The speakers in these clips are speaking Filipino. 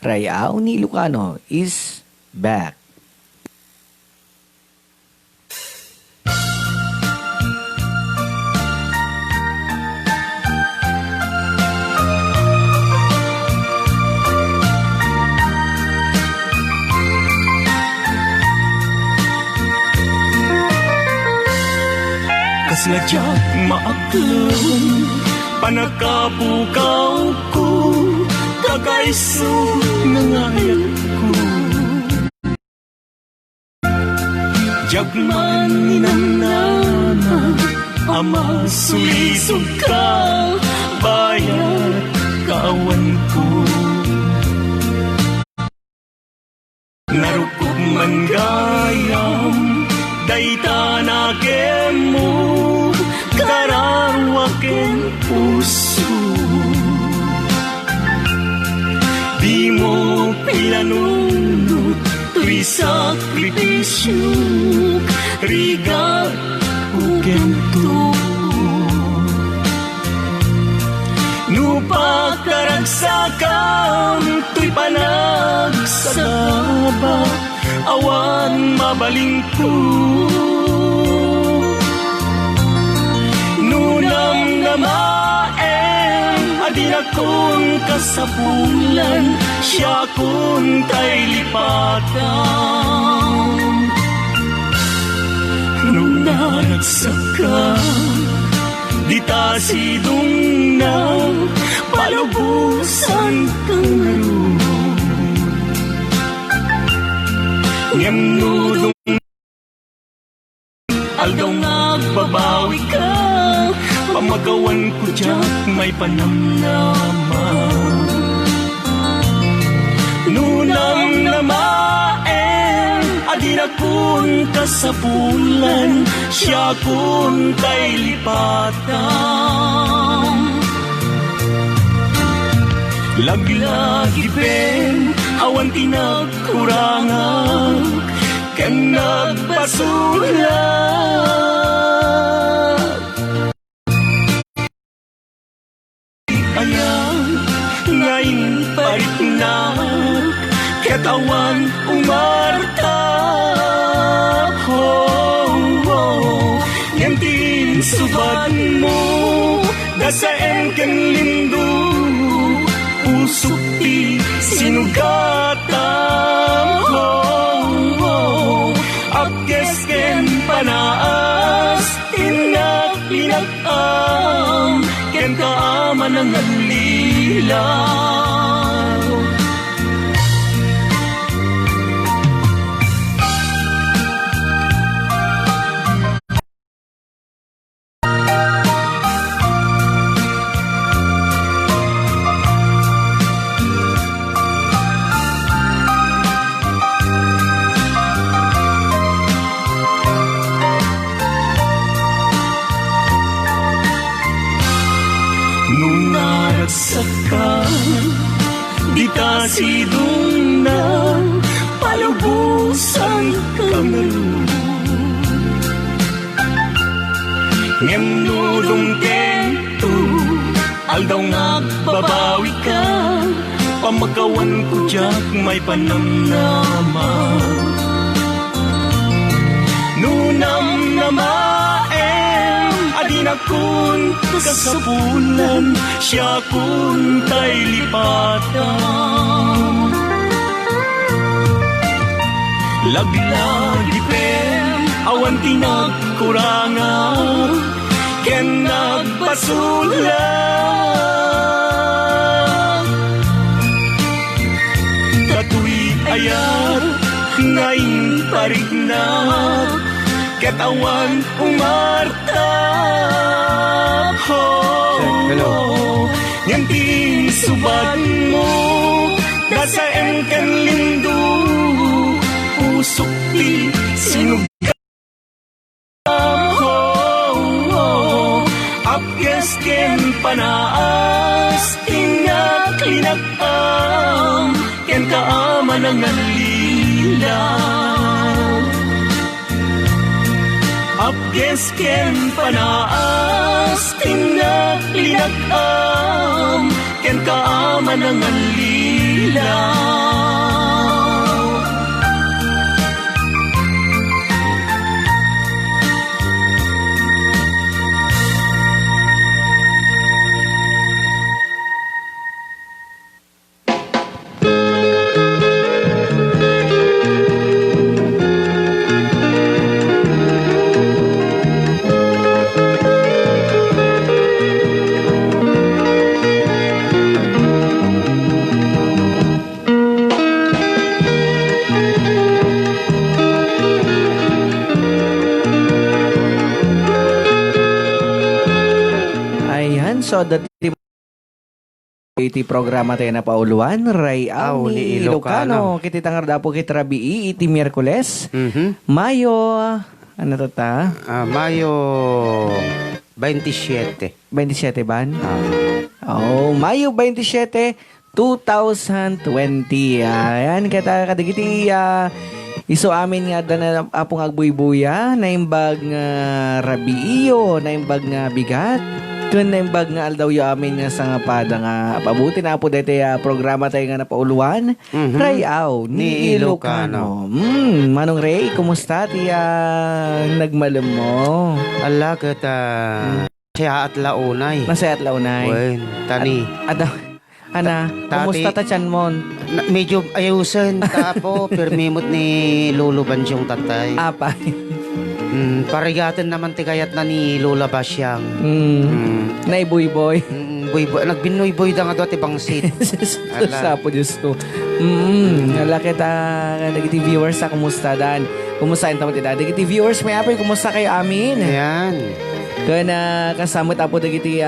Rayao ni Lucano is back. Kasladyak maaklong panakabukaw ko kakaiso nangayat ko Jagman ninanana ama sulisog ka bayat kaawan ko Narukog man gayam daytanagem mo kararwaken puso Di mo pinanunod tuy sakripisyo rigat ugento Nupakaragsakan tuy panagsaba awan mabaling ko Nunam namaen adin akong kasapulan siya kun tay lipatan Nung naragsaka di ta sidong na palubusan kang naroon Ngem nudong aldaw nagbabawi ka Pamagawan ko dyak may panamnaman Nunam namaen adin akong kasapulan siya kun tay lipatan Laglagi pen awan tinagkurangan ken nagbasulat Ayan ngayon parit na katawan umarta Yantin subad mo dasaen ken lindo Pusok ti sinugatam Apkes ken panaas tinagpinag-am ken kaaman ang alilaw Nung naragsakan di ta sidong na palubusan kang naroon Ngem nudong kento aldaw nagbabawi ka Pamagawan ko dyak may panamnaman Nunam namaen adin akong kasapulan siya kun tay lipatan Laglagi pen awan tinagkurangan ken nagbasulat Katuy ayat ngayon parit na katawan umarta Yantin subad mo dasaen ken lindo Pusok ti sinugatam Apkes ken panaas tinaglinag-am ken kaaman ang alilaw Apkes ken panaas tinaglinag-am ken kaaman ang alilaw So, iti programa tayo na pauluan, Rayaw ni Ilocano. Kiti tangar dapo kiti Rabii, iti Miyerkules. Mayo, ano to ta? Mayo 27. 27 ban? Mayo 27, 2020. Ayan, kata kadagiti iso amin nga na apong agbuy-buya, naimbag nga Rabiiyo, naimbag nga bigat. Kun naimbag nga aldaw yo amin nga sa nga pada nga pabuti na po dito programa tayo nga napauluan. Rayaw ni Ilocano. Manong Ray, kumusta tiya nagmalem mo? Ala kata siya at launay. Masaya at launay. Wen, tani. Kumusta ta tiyan mo? Medyo ayusan tapo permimot ni Lolo Bansyong tatay. Apa? Parigatan naman ti kayat na ni Lola Basyang. Naiboy-boy. Boy, nagbinoy-boy da nga doon ti bangsit. Sapo Diyos ko. Ala kita nagiti viewers sa kumusta dan. Kumusta yung tamot ita? Nagiti viewers may apoy kumusta kayo amin? Ayan. Kaya na kasamot apo nagiti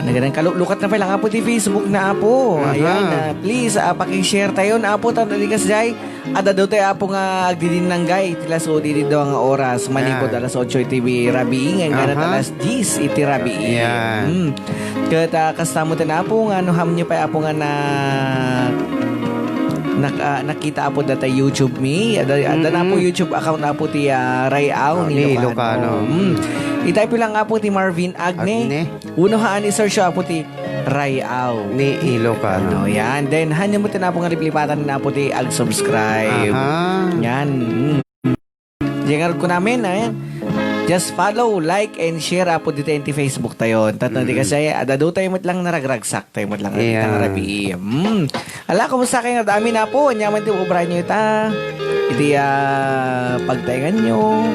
naganan kalukat na pala nga po ti Facebook na apo. Ayan, please paki-share tayo na apo tanong dikas jay. Ada daw tayo apo nga agdidin ng gay. Tila so di daw nga oras. Manipod alas 8 TV Rabii. Ngayon ganat alas 10 iti Rabii. Kaya kastamot na apo nga ano ham nyo pa apo nga nakita apo data YouTube me. Ada na po YouTube account na po ti Rayaw ni Ilocano. I-type lang nga po ti Marvin Agne. Unohaan i-search po ti Rayaw ni Ilocano. Yan. Then, hanya mo na po nga replipatan na po ti ag-subscribe. Yan. Diyan ko namin. Ayan. Just follow, like, and share po dito yung Facebook tayo. Tatang di kasi, adado tayo mo't lang naragragsak tayo mo't lang ang Rabii. Ala, kumusta kayo? Dami na po. Nyaman ti ubra nyo ita. Iti pagtaingan nyo.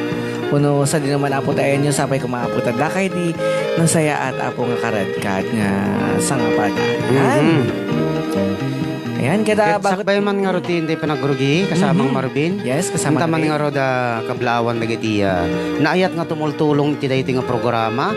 Kuno sa di naman apo tayo nyo sapay kumaputa da kay di nasaya at apo nga karadkad nga sa nga padayan. Ayan, kada sakbay man nga routine di panagrugi kasamang Marvin. Yes, kasama man nga ro da kablaawan dagiti naayat nga tumultulong iti dayti nga programa.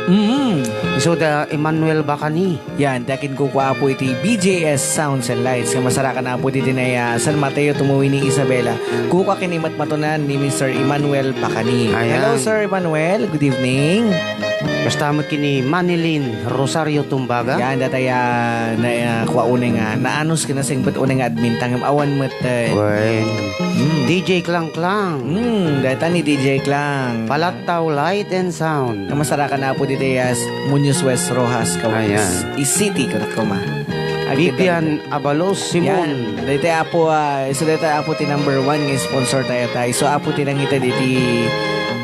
So da Emmanuel Bacani. Yan, dakin ko po iti BJS Sounds and Lights nga masarakan na po diti na San Mateo tumuwi ni Isabela. Kuka kinimat matunan ni Mr. Emmanuel Bacani. Hello Sir Emmanuel, good evening. Kastamot kini Manilin Rosario Tumbaga. Yan, dataya na kuha unay nga. Naanos ka na singbot unay nga admin tangam awan mat. DJ Klang Klang. Data ni DJ Klang. Palataw Light and Sound. Masarakan na po dito Muñoz West Rojas. City ko na kuma. Vivian Abalos Simon. Yan. Dito apo, so dito apo ti number 1 nga sponsor tayo. So apo ti nangita dito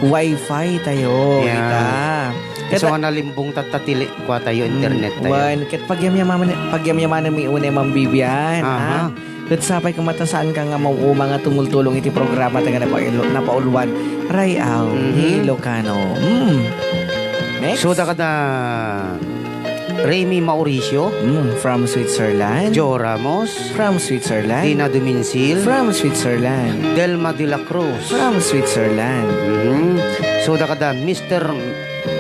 Wi-Fi tayo. Ita. So nalimbong tatatili kwa tayo internet tayo. Kat pagyamyaman mi una Ma'am Vivian. Kat sapay kamatasaan ka nga mga nga tumultulong iti programa tayo na pauluan. Rayaw ni Ilocano. Next. So da kada Remy Mauricio from Switzerland. Joe Ramos from Switzerland. Tina Duminsil from Switzerland. Delma de la Cruz from Switzerland. So da kada Mr.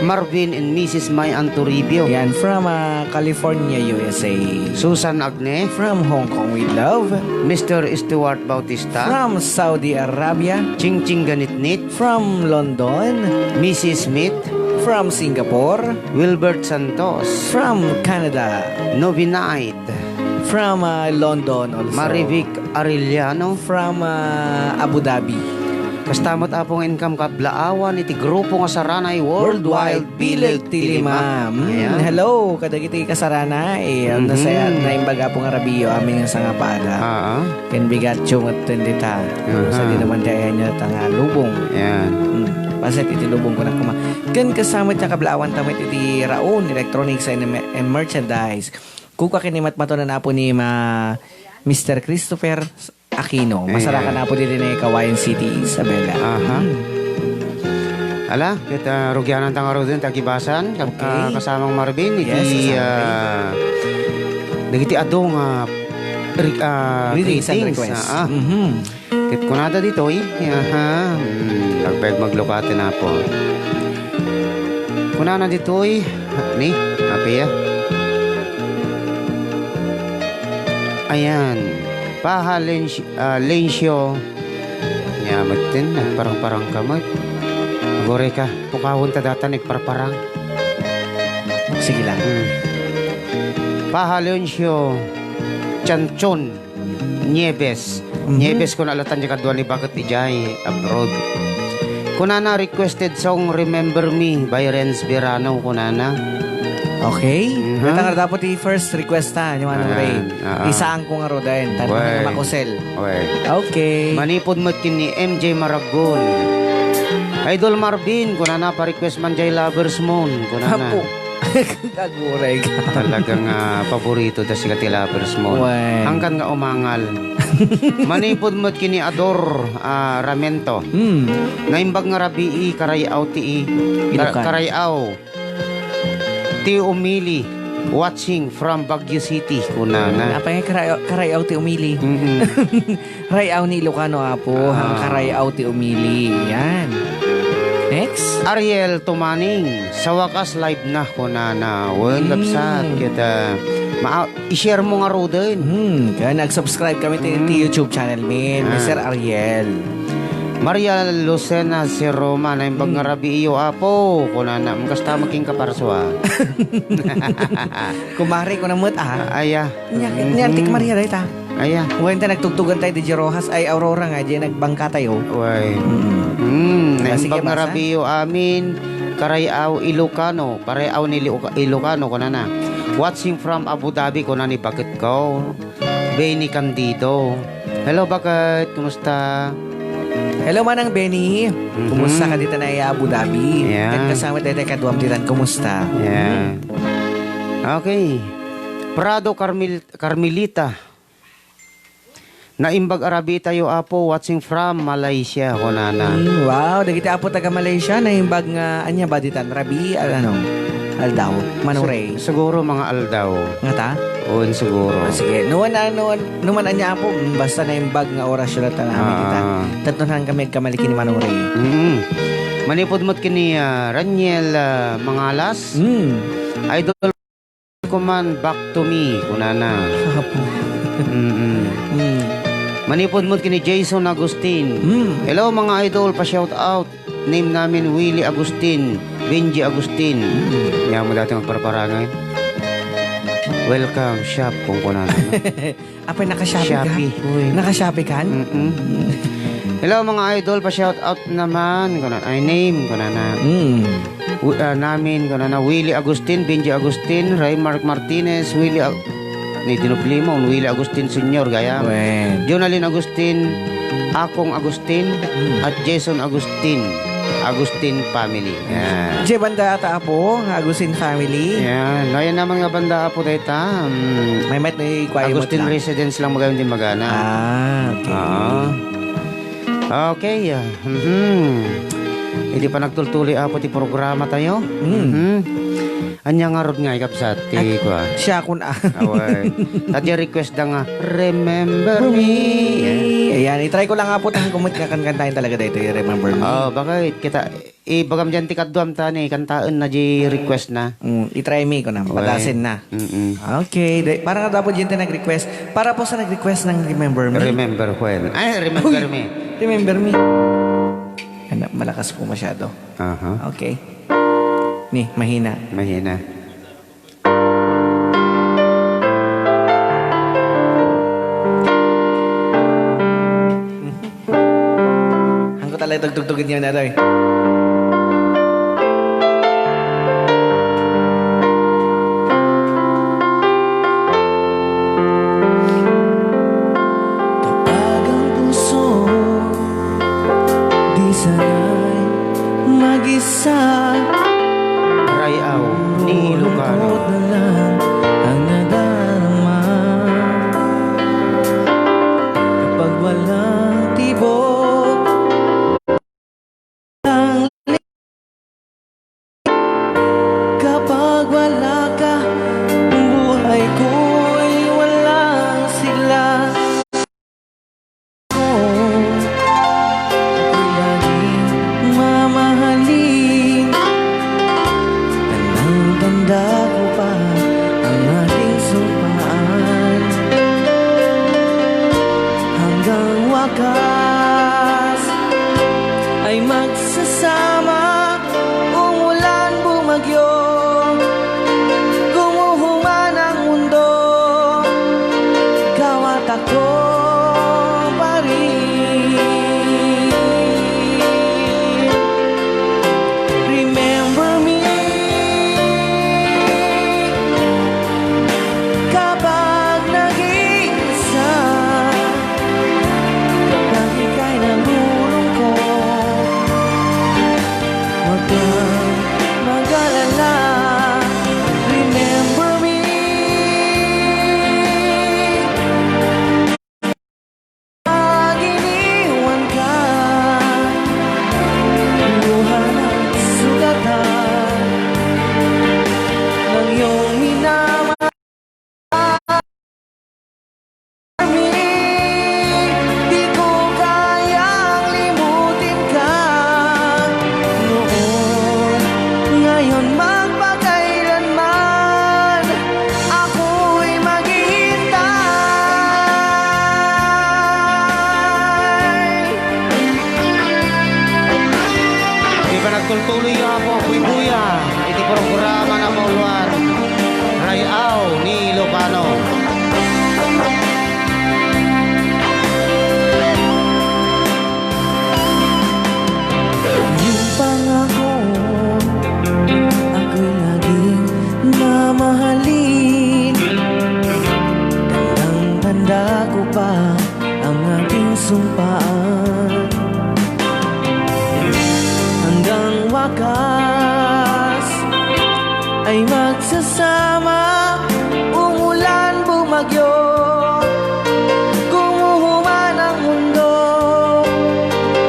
Marvin and Mrs. May Antoribio. Yan, from California, USA. Susan Agne from Hong Kong with love. Mr. Stuart Bautista from Saudi Arabia. Ching Ching Ganitnit from London. Mrs. Smith from Singapore. Wilbert Santos from Canada. Novinite from London also. Marivic Arellano from Abu Dhabi. Kastamot apong income kablaawan iti grupo nga saranay Worldwide Bilag Tilima. Hello, kadagiti kasarana nasaya na imbaga pong Arabiyo amin nga sa nga pada. Ken bigat chungot tendita. Sa di naman kaya niya tanga lubong. Yan. Paset iti lubong ko na kuma. Ken kasamot niya kablaawan tamit iti Raon Electronics and Merchandise. Kuka kinimat matunan na po ni Mr. Christopher Aquino. Masarakan na po din ni Kawayan City, Isabela. Ala, kita rugyanan tangaro din tagibasan kasamang Marvin iti dagiti adong greetings and requests. Kit kunada dito nagbeg maglukaten na po. Kuna na dito'y, ni, api ya. Ayan, Lensyo. Nyamat din, parang-parang kamot. Gore ka, pukawon ta data nagparparang. Sige lang. Lensyo, Chanchon, Nieves. Nieves ko nalatan di kadwa ni bakit ijay abroad. Kunana requested song Remember Me by Renz Verano kunana. Okay. Ito nga dapat i-first request ta ni Manong Ray. Isaan ko nga ro din. Tanong nga makusel. Okay. Manipod mo ni MJ Maragon. Idol Marvin, kunana pa-request man jay Lovers Moon. Kunana. Apo. Kaguray ka. Talagang paborito ta si Kati Lovers Moon. Hanggang nga umangal. Manipod mo kini Ador Ramento. Naimbag nga rabii karayaw ti karayaw ti umili watching from Baguio City kunana. Apa nga karayaw ti umili. Rayaw ni Ilocano apo. Ang karayaw ti umili. Yan. Next. Ariel Tumaning sa wakas live na kunana. Well, kapsat kita i-share mo nga ro din. Kaya nag-subscribe kami ti YouTube channel min, Mr. Ariel. Maria Lucena si Roma na imbag nga rabi iyo apo kunana magkasta magking kaparswa. Kumari ko na mo't Aya. Nyantik Maria dahil ta. Aya. Huwag ta nagtugtugan tayo di Jerojas ay Aurora nga diyan nagbangka tayo. Uy. Naimbag nga rabi iyo amin karayaw Ilocano. Karayaw ni Ilocano kunana. Watching from Abu Dhabi kunani bakit ko. Benny Candido. Hello bakit? Kumusta? Hello Manang Benny. Kumusta ka dito na Abu Dhabi? Yeah. Kan kasama tayo kaduam ditan. Kumusta? Yeah. Okay. Prado Carmelita. Naimbag Arabi tayo apo watching from Malaysia kunana. Wow, dagiti apo taga Malaysia na imbag nga anya ba ditan Rabi Aldaw, Manong Ray. Siguro mga Aldaw. Nga ta? Oo, siguro. Sige, numan anya po, basta na yung bag nga orasyon at namin kita. Tatunhan kami kamalikin ni Manong Ray. Manipod mo't kini Raniel Mangalas. Idol ko man back to me, kunana. Manipod mo't kini Jason Agustin. Hello mga idol, pa-shout out. Name namin Willie Agustin, Benji Agustin. Yan mo dati magparparangan. Welcome shop kung kunana. Apay naka-Shopee ka? Naka-Shopee ka? Hello mga idol, pa-shout out naman. Ay name, kunana. Namin, kunana, Willie Agustin, Benji Agustin, Ray Mark Martinez, Willie Agustin Senior, gaya. Jonalyn Agustin, Akong Agustin, at Jason Agustin family. Yan. Diyan banda ata po, Agustin family. Yan. Ngayon naman nga banda po data. May met na ikwayo mo Agustin Residence lang magayon din magana. Okay. Okay. Hindi pa nagtultuloy apo ti programa tayo. Anya nga rod nga ikapsat ti ko. Siya kun Away. Tadya request da nga Remember Me. Ayan, itry ko lang nga po tang kumut nga kantahin talaga dito Remember Me. Bakit kita ibagam dyan ti kadduam ta ni kantaan na di request na. Itry me ko na, patasin na. Okay, para nga dapat dyan tayo nag-request. Para po sa nag-request ng Remember Me. Remember when? Ay, Remember Me. Remember Me. Malakas po masyado. Okay. Ni, mahina. Hangko talaga tugtugin niyo na ito eh. Kapag ang puso di sanay mag-isa Rayaw ni Ilocano. na lang ang nadarama kapag walang tibok lang wakas ay magsasama, umulan, bumagyo, gumuhuman ang mundo, ikaw at ako pa rin. Remember me kapag nag-iisa, kapag ika'y nalulungkot, huwag kang mag-alala. Remember me pag iniwan ka, luha ng sugatan ng iyong minamahal. Di ko kayang limutin ka noon, ngayon magpakailanman ako'y maghihintay. Di ba nagtultuloy ako, ako'y buya. Iti programa na mauluan. Rayaw ni Ilocano. Yung pangako ako'y laging mamahalin, tandang-tanda ko pa ang ating sumpaan. Hanggang wakas ay magsasama, umulan, bumagyo, gumuhuman ang mundo,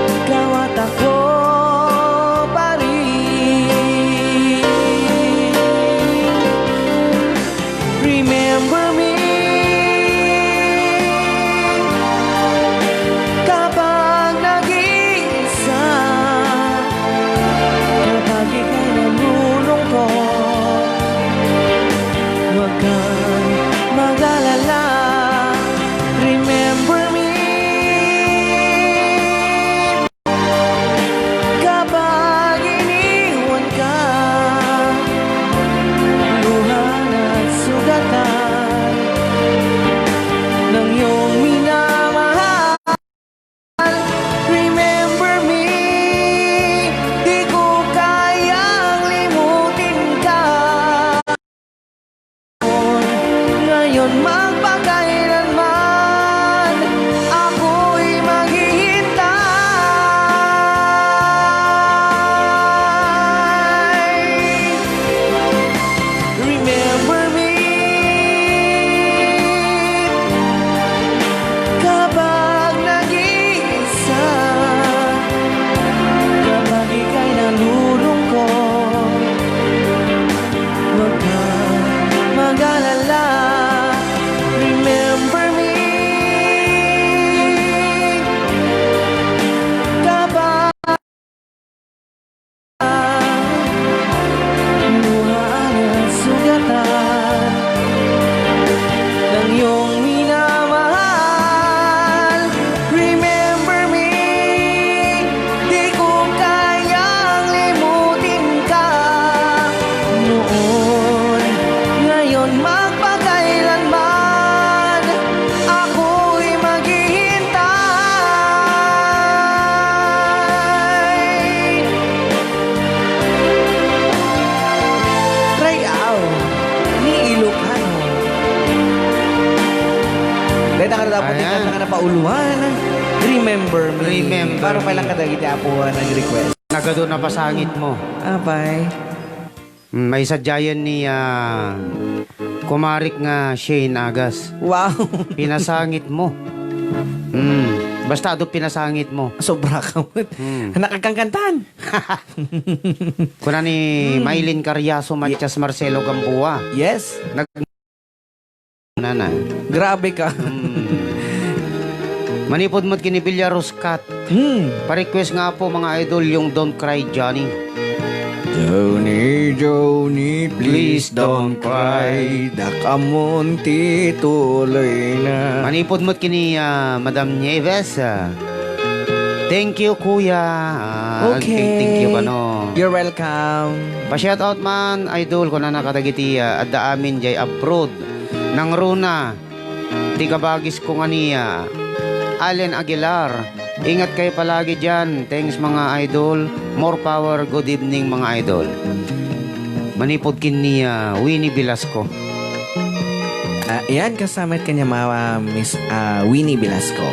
ikaw at ako pa rin. Remember me kapag nag-iisa, kapag ika'y nalulungkot, huwag kang mag-alala. Remember me kapag iniwan ka, luha at sugatan ng iyong minamahal. Remember me, di ko kayang limutin ka ngayon magpakailanman ako'y maghihintay. Remember me kapag nag-iisa, kapag ika'y nalulungkot, huwag kang mag-alala. Remember me kapag luha at sugatan ng iyong minamahal. Remember me, di ko kayang limutin ka noon, ngayon magpakailanman ako'y maghihintay. Rayaw ni Ilocano. Dahil ka na dapat Ayan. ikat na pauluan. Remember me. Remember Para me. palang kadagiti apuan ng request. Nagado na pasangit mo. Abay. May sadyayan ni kumarik nga Shane Agas. Wow. Pinasangit mo. Basta ado pinasangit mo. Sobra ka mo. Nakakangkantan. Kuna ni Maylin Carriazo Matias Marcelo Gamboa. Yes. Na. Grabe ka. Manipod mo't kini Villaros Cat. Pa-request nga po mga idol yung Don't Cry Johnny. Joni, please don't cry. Dakamunti tuloy na. Manipod mo't kini Madam Nieves. Thank you, kuya. Okay. Thank you, ano. You're welcome. Pa-shout out man, idol ko na nakadagiti at da amin jay abroad ng Runa. Di kabagis ko nga niya. Allen Aguilar. Ingat kayo palagi dyan. Thanks mga idol. More power. Good evening mga idol. Manipod kin niya Winnie Velasco. Yan, kasama kanya mga Miss Winnie Velasco.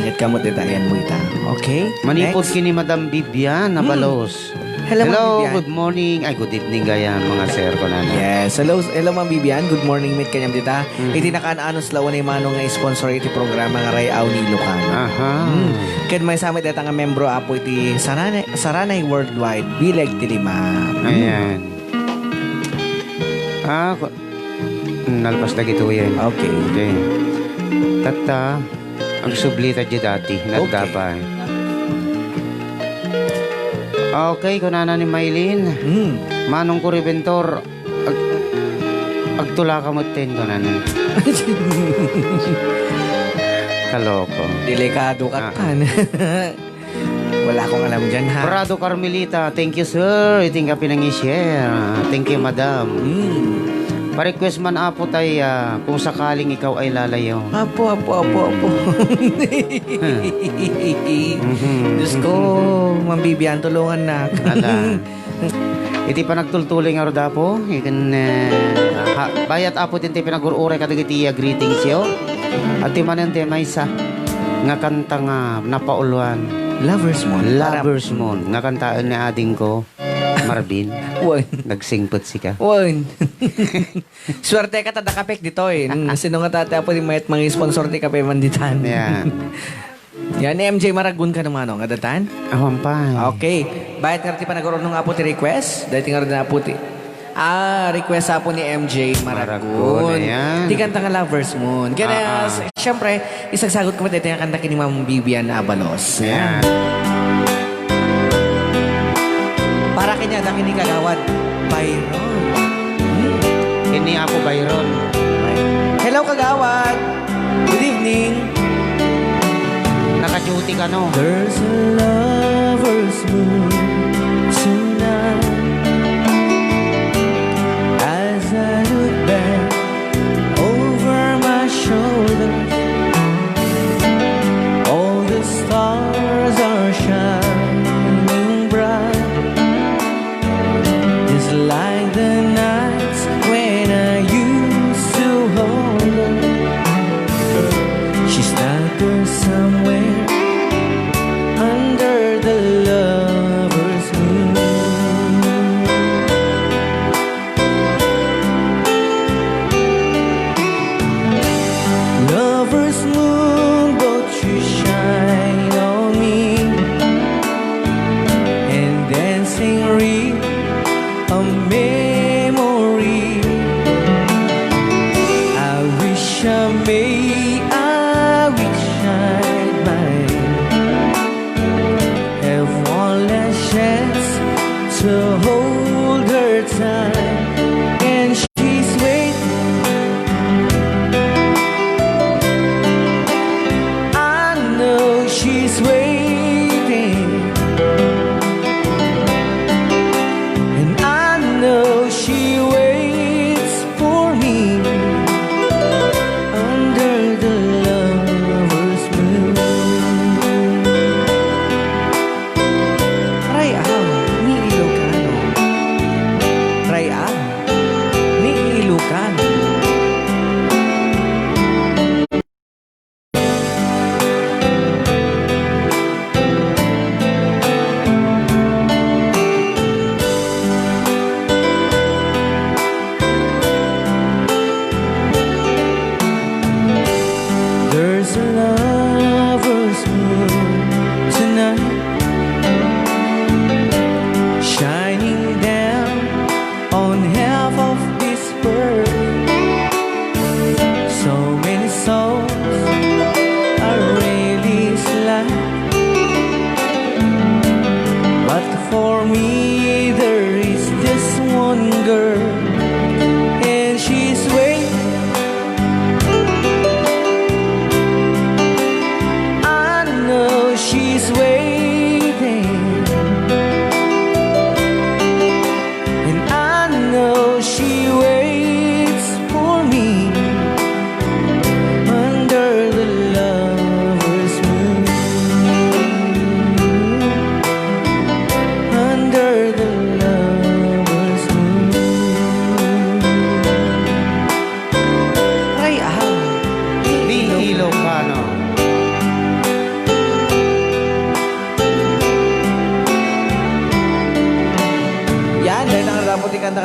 Ingat ka mo yan mo ita. Okay? Manipod Next. kin ni Madam Bibian Nabalos. Hello, Ma'am Bibian. Good morning. Ay, good evening gaya mga sir ko na. Yes. Hello, Ma'am Bibian. Good morning, meet kanyang dita. Iti nakaan-anos lawan ay manong nga sponsor iti programa nga Rayaw ni Lucano. Aha. Kaya may samit data nga membro apo iti Saranay Worldwide Bilag Tilima. Ayan. Nalpas na gito yan. Okay. Okay. Tata, ang sublita di dati. Nagdapay. Okay, kunana ni Maylin. Manong ko Reventor. Agtula ka mo ten kunana. Kaloko. Delikado ka kan. Wala akong alam dyan ha. Prado Carmelita, thank you sir. Iting ka pinang-i-share. Thank you madam. Pa-request man apo tay kung sakaling ikaw ay lalayo. Apo. Diyos ko, Ma'am Bibian, tulungan na. Ala. Iti pa nagtultuling nga roda po. Ikan bayat apo din ti pinag-uray kadagiti greetings yo. At ti manan ti maysa nga kanta nga napauluan. Lovers mo. Lovers Moon. Nga kantaan ni ading ko Marvin. Wan. Nagsingpot si ka. Wan. Swerte ka tadakapek dito eh. Sino nga tate po di mayat mga sponsor ti kape manditan. Yan. Yan, MJ Maragun ka naman, no? Nga datan? Awan pa. Okay. Bayat nga rin pa nagkaroon ng apo ti request? Dahil nga rin na apo ti... request apo ni MJ Maragun. Ayan. Di kanta nga Lovers Moon. Kaya, syempre, isagsagot ko mo dito yung kanta kini Ma'am Bibian Abalos. Yan. Para kanya, daki ni Kagawad, Byron. Ini ako Byron. Hello, Kagawad. Good evening. Naka-duty ka no? There's a lover's moon tonight. As I look back over my shoulder, all the stars are shining bright. It's like the nights when I used to hold her. She's not there somewhere under the lover's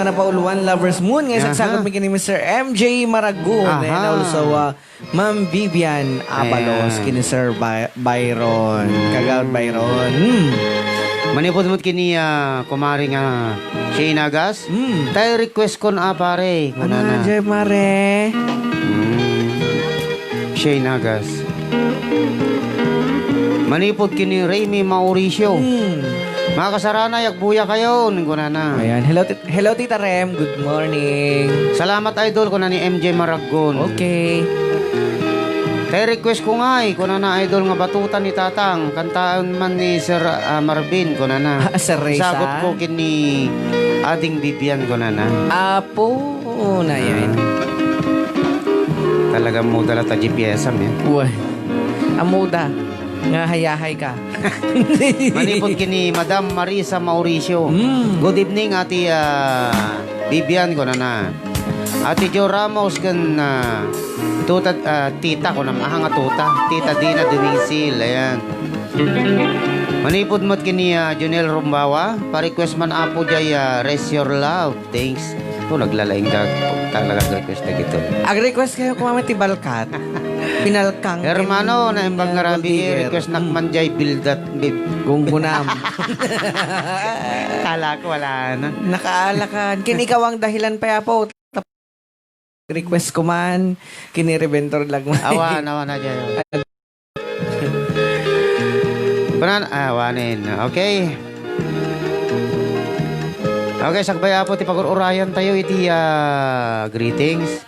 na pauluan, Lover's Moon. Ngayon, sagsakot mi kini Mr. MJ Maragun. Aha. And also, Ma'am Vivian Abalos, Ayan. kini Sir Byron. Kagawad Byron. Manipod-mot kini kumari nga Shane Agas. Tayo request kon pare. Ano Kunana. na, Jay Mare? Shane Agas. Manipod kini Remy Mauricio. Mga kasarana, yagbuya kayo. Kunana. Ayan. Hello, Tita Rem. Good morning. Salamat idol ko na ni MJ Maragon. Okay. Tayo request ko nga kunana idol nga batutan ni Tatang. Kantaan man ni Sir Marvin kunana. Sir Reza. Sagot ko kini Ading Bibian kunana. Apo. Na yan. Talagang mo dala ta GPS am yan. Uy. Amuda. Nga hayahay ka. Manipod kini Madam Marisa Mauricio. Good evening ati Bibian kunana. Ati Jo Ramos kan tita ko na mahanga tuta. Tita Dina Dumisil. Ayan. Manipod mo't kini Junel Rumbawa. Pa-request man apo jay Rest Your Love. Thanks. Ito naglalaing ka. Talaga request na gito. Ag-request kayo kumamit balkat. Pinalkang. Hermano, na imbang nga rabi request nakman jay bildat bib. Gunggunam. Kala ko wala na. Nakaalakan. Ikaw ang dahilan pa po. Request ko man. Kini-reventor lang man. Awan na jay. Awanin. Okay. Okay, sakbay po ti pag-urayan tayo iti greetings.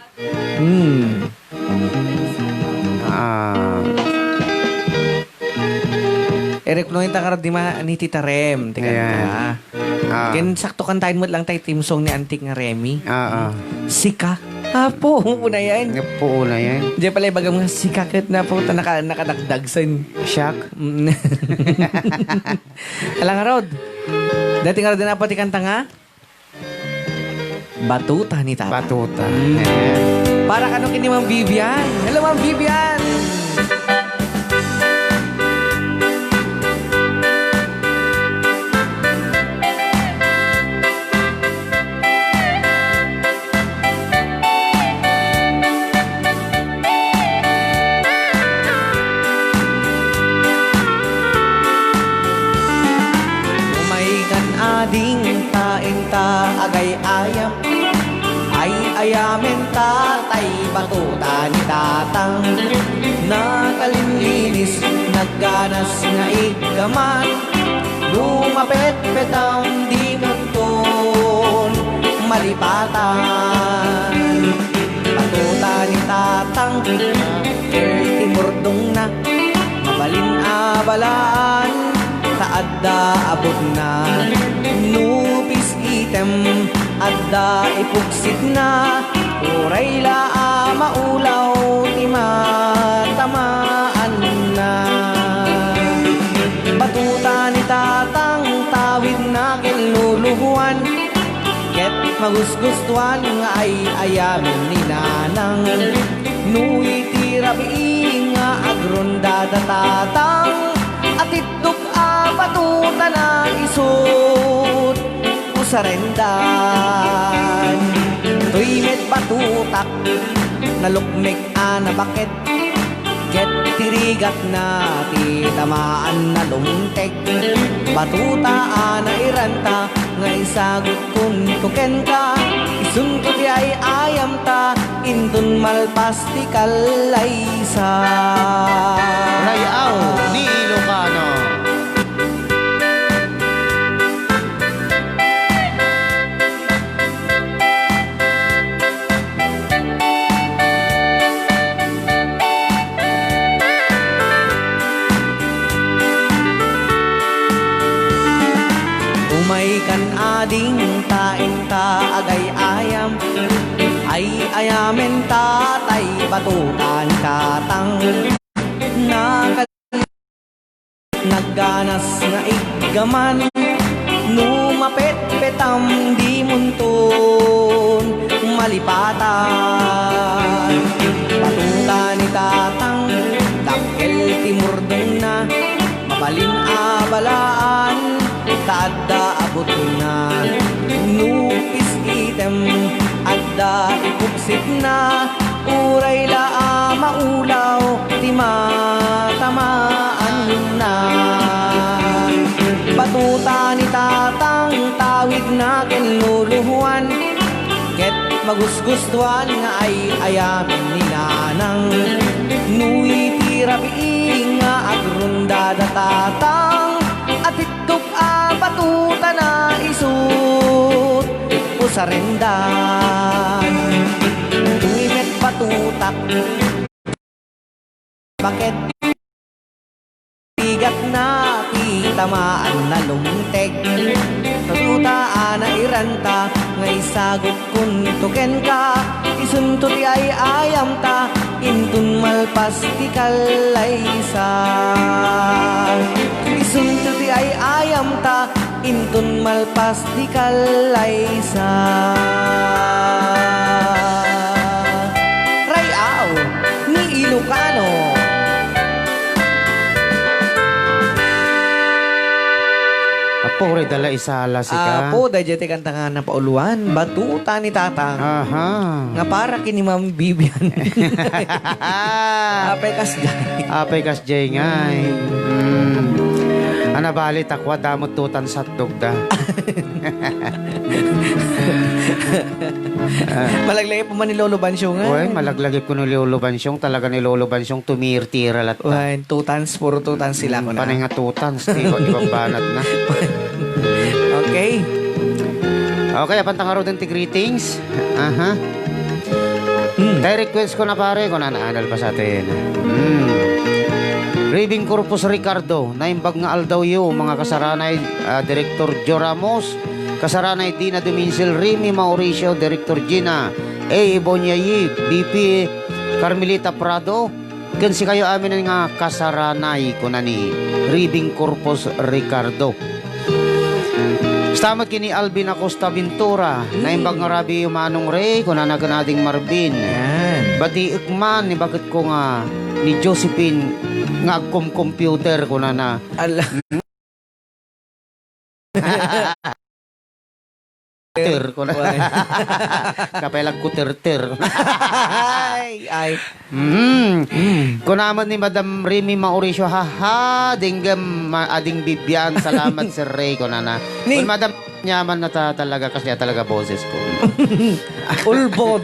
Eric Noy takarad di ma ni Tita Rem. Tika Ayan. na. Ken sakto kantahin mo lang tayo team song ni Antik nga Remy. Sika. Apo, una yan. Po na yan. Diyan pala bagang mga sikakit na po nakadagdagsan. Shock. Alang nga Rod. Dati nga Rod na pati kanta nga. Batuta ni Tata. Batuta. Ayan. Para kano kini Ma'am Vivian. Hello Ma'am Vivian. Ading tainta agay ayam ay ayamen tatay batuta ni Tatang nakalinlinis nagganas nga igaman lumapet-pet ang di munton malipatan batuta ni Tatang timurdong na mabalin abalaan taadda abot na nupis item adda ipugsit na uray la maulaw ti matamaan na batuta ni Tatang tawid na kinluluhuan ket magusgustuhan nga ay ayamin ni Nanang nuy ti rabi nga agrondada Tatang at ituk batuta na isut usarendan tuy met batutak nalukmek na bakit get tirigat na ti tamaan na lumtek batuta na iranta nga isagot kun tuken ka isun ko ti ay ayam ta intun malpas ti kalaysa Rayaw ni Ilocano. Umay kan ading tainta agay ayam ay ayamen tatay batutan Tatang nagganas nga igaman numapet-petam di munton malipatan batuta ni Tatang dakkel timurdong na mabalin abalaan taadda abot na nupis gagem at dati pupsit na uray la maulaw ti matamaan na batuta ni tatang tawid na kinluluhuan ket magusgustuhan nga ay ayamin ni nanang nui tirabi nga agrundada tatang at ituk batuta na isut usarendan tumimet batutak bakit bigat na kitamaan na lumteg Tatutaan na iranta ngay sagot kun tuken ka isunto ti ay ayam ta intun malpas ti kalaysa isunto ti ay ayam ta intun malpas ti kalaysa Rayaw ni Ilocano. Apo, dala isala si ka. Apo, dahil kanta nga na pauluan, batuta ni tatang. Aha. Nga para kini Ma'am Vivian. Apay kas jay. Apay kas jay ngay. Anabali takwa damot tutan sa tugda. Malaglagay pa man ni Lolo Bansyong nga. Uy, malaglagay ko ni Lolo Bansyong. Talaga ni Lolo Bansyong tumirtira lahat. Uy, puro tutans sila ko na. Panay nga tutans. Ibang banat na. Okay. Okay, apantang araw din ti greetings. Aha. Tayo request ko na pare kung naanal pa sa atin. Raving Corpus Ricardo, naimbag nga aldaw yu, mga kasaranay, Director Jo Ramos, kasaranay Dina Domincil, Remy Mauricio, Director Gina, A. Ibonyayi, BP Carmelita Prado, kan si kayo amin nga kasaranay ko na ni Raving Corpus Ricardo. Stamat kini Alvin Acosta Ventura, naimbag nga rabi Manong Ray, kung nanaganading Marvin. Bati ikman, ni bakit ko nga ni Josephine nga computer ko na Ala. ter ko na. Kapelag ko ter. ay. Kung naman ni Madam Remy Mauricio, haha, dinggam ading Bibian, salamat Sir Ray ko na. Kung Madam nyaman na talaga kasi talaga boses ko. Ulbod.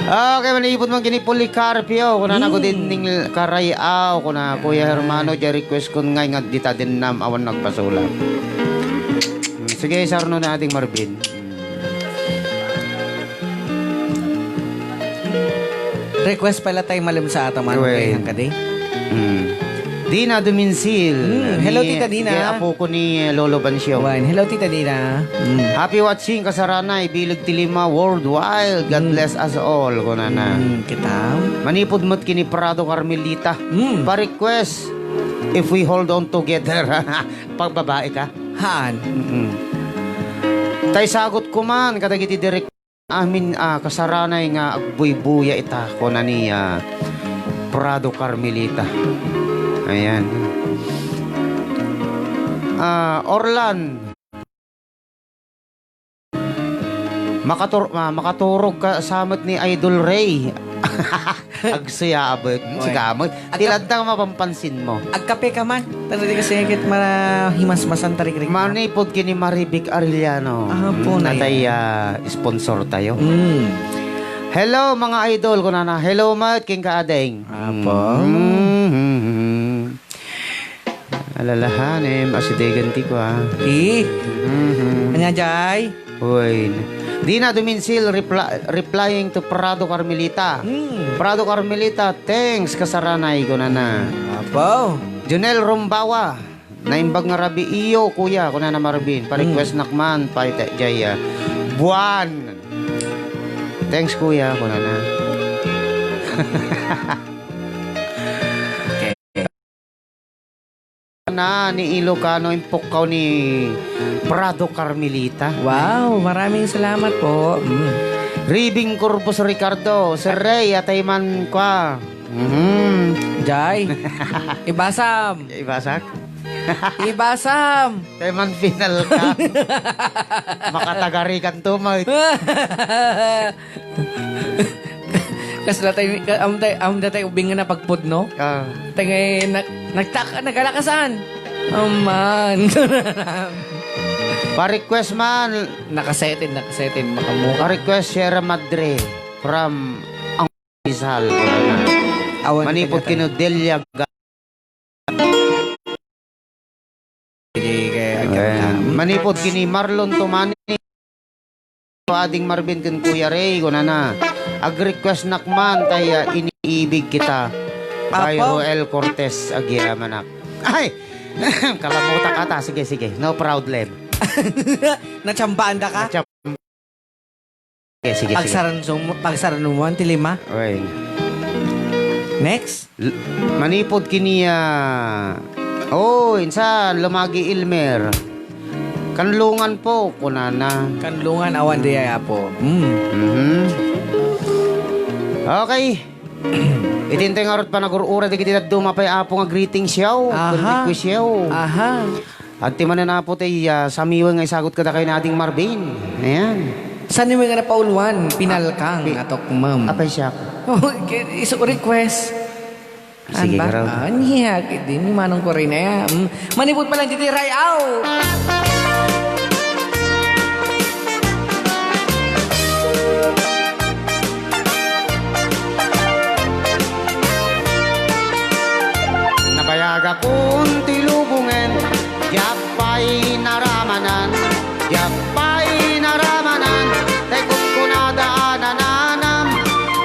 Okay, manipod man kini Policarpio. Kuna na ko din ning Karayaw. Kuna Kuya Hermano, di request ko ngay nga dita din nam awan nagpasulat. Sige, sarno na ating Marvin. Request pala tayo malim sa ataman. Uy. Okay, hangkaday. Dina Domincil. Hello, Tita Dina. Di apo ko ni Lolo Bansyong. Hello, Tita Dina. Happy watching kasaranay Bilag Tilima worldwide. God bless us all kuna na. Kita. Manipod mo't kini Prado Carmelita. Pa-request if we hold on together. Pag babae ka. Han. Tay sagot ko man kadagiti direct amin kasaranay nga agbuy-buya ita kuna ni Prado Carmelita. Ayan. Orlan. Makaturog ka samot ni Idol Ray. Agsaya abot. Sigamot. Tiladang mapampansin mo. Agkape ka man. Tara di kasi higit mahimas-masan tarik-rik. Manipod kini Marivic Arellano. Po na Natay sponsor tayo. Hello mga idol ko na. Hello Mat, king kaadeng. Apo. Alalahanim, asidegan ti ko Anya jay? Uy. Dina Domincil replying to Prado Carmelita. Prado Carmelita, thanks kasaranay ko na. Apo. Junel Rombawa, naimbag nga rabi iyo kuya ko na Marvin. Pa-request nakman, pa-ite jaya. Buwan. Thanks kuya ko na. Na ni Ilocano impukaw ni Prado Carmelita. Wow, maraming salamat po. Raving Corpus Ricardo, Sir Ray, atayman kwa. Jay. Ibasam. Ibasak? Ibasam. Kay man final ka. Makatagari kan tumay. Kas datay datay ubing na pagpud no. Tangay nagalakasan. Oh man. Pa-request man. nakasetin makamuka. Pa-request Sierra Madre from ang Rizal. Awan Manipod kino Delia. Manipod kini Marlon Tumani. Ading Marvin ken Kuya Ray na. Ag-request nakman tay iniibig kita. By Apo. Roel Cortez Agiamanak. Ay! Kalamuta ka ta. Sige. No problem. Natsambaan da ka? Sige. Pagsaran mo ang tilima. Okay. Next. Manipod kini insan lumagi Ilmer. Kanlungan po kunana. Kanlungan awan diya po. Okay. Itintay nga rot pa nagurura di kita dumapay apo nga greetings yaw. Aha. Request yaw. Aha. At timan na po tayo samiwa nga isagot ka na kayo nating Marvin. Ayan. Saan yung nga napauluan? Pinalkang atok ma'am. Apay siya. Iso request. Sige, Ano garaw. ba? Niya, din ni manong ko rin na yan. Manipot pa lang dito, Ray, aw! Nabayaga kung tilubungen, yapay naramanan, tay kung kunadaanananam,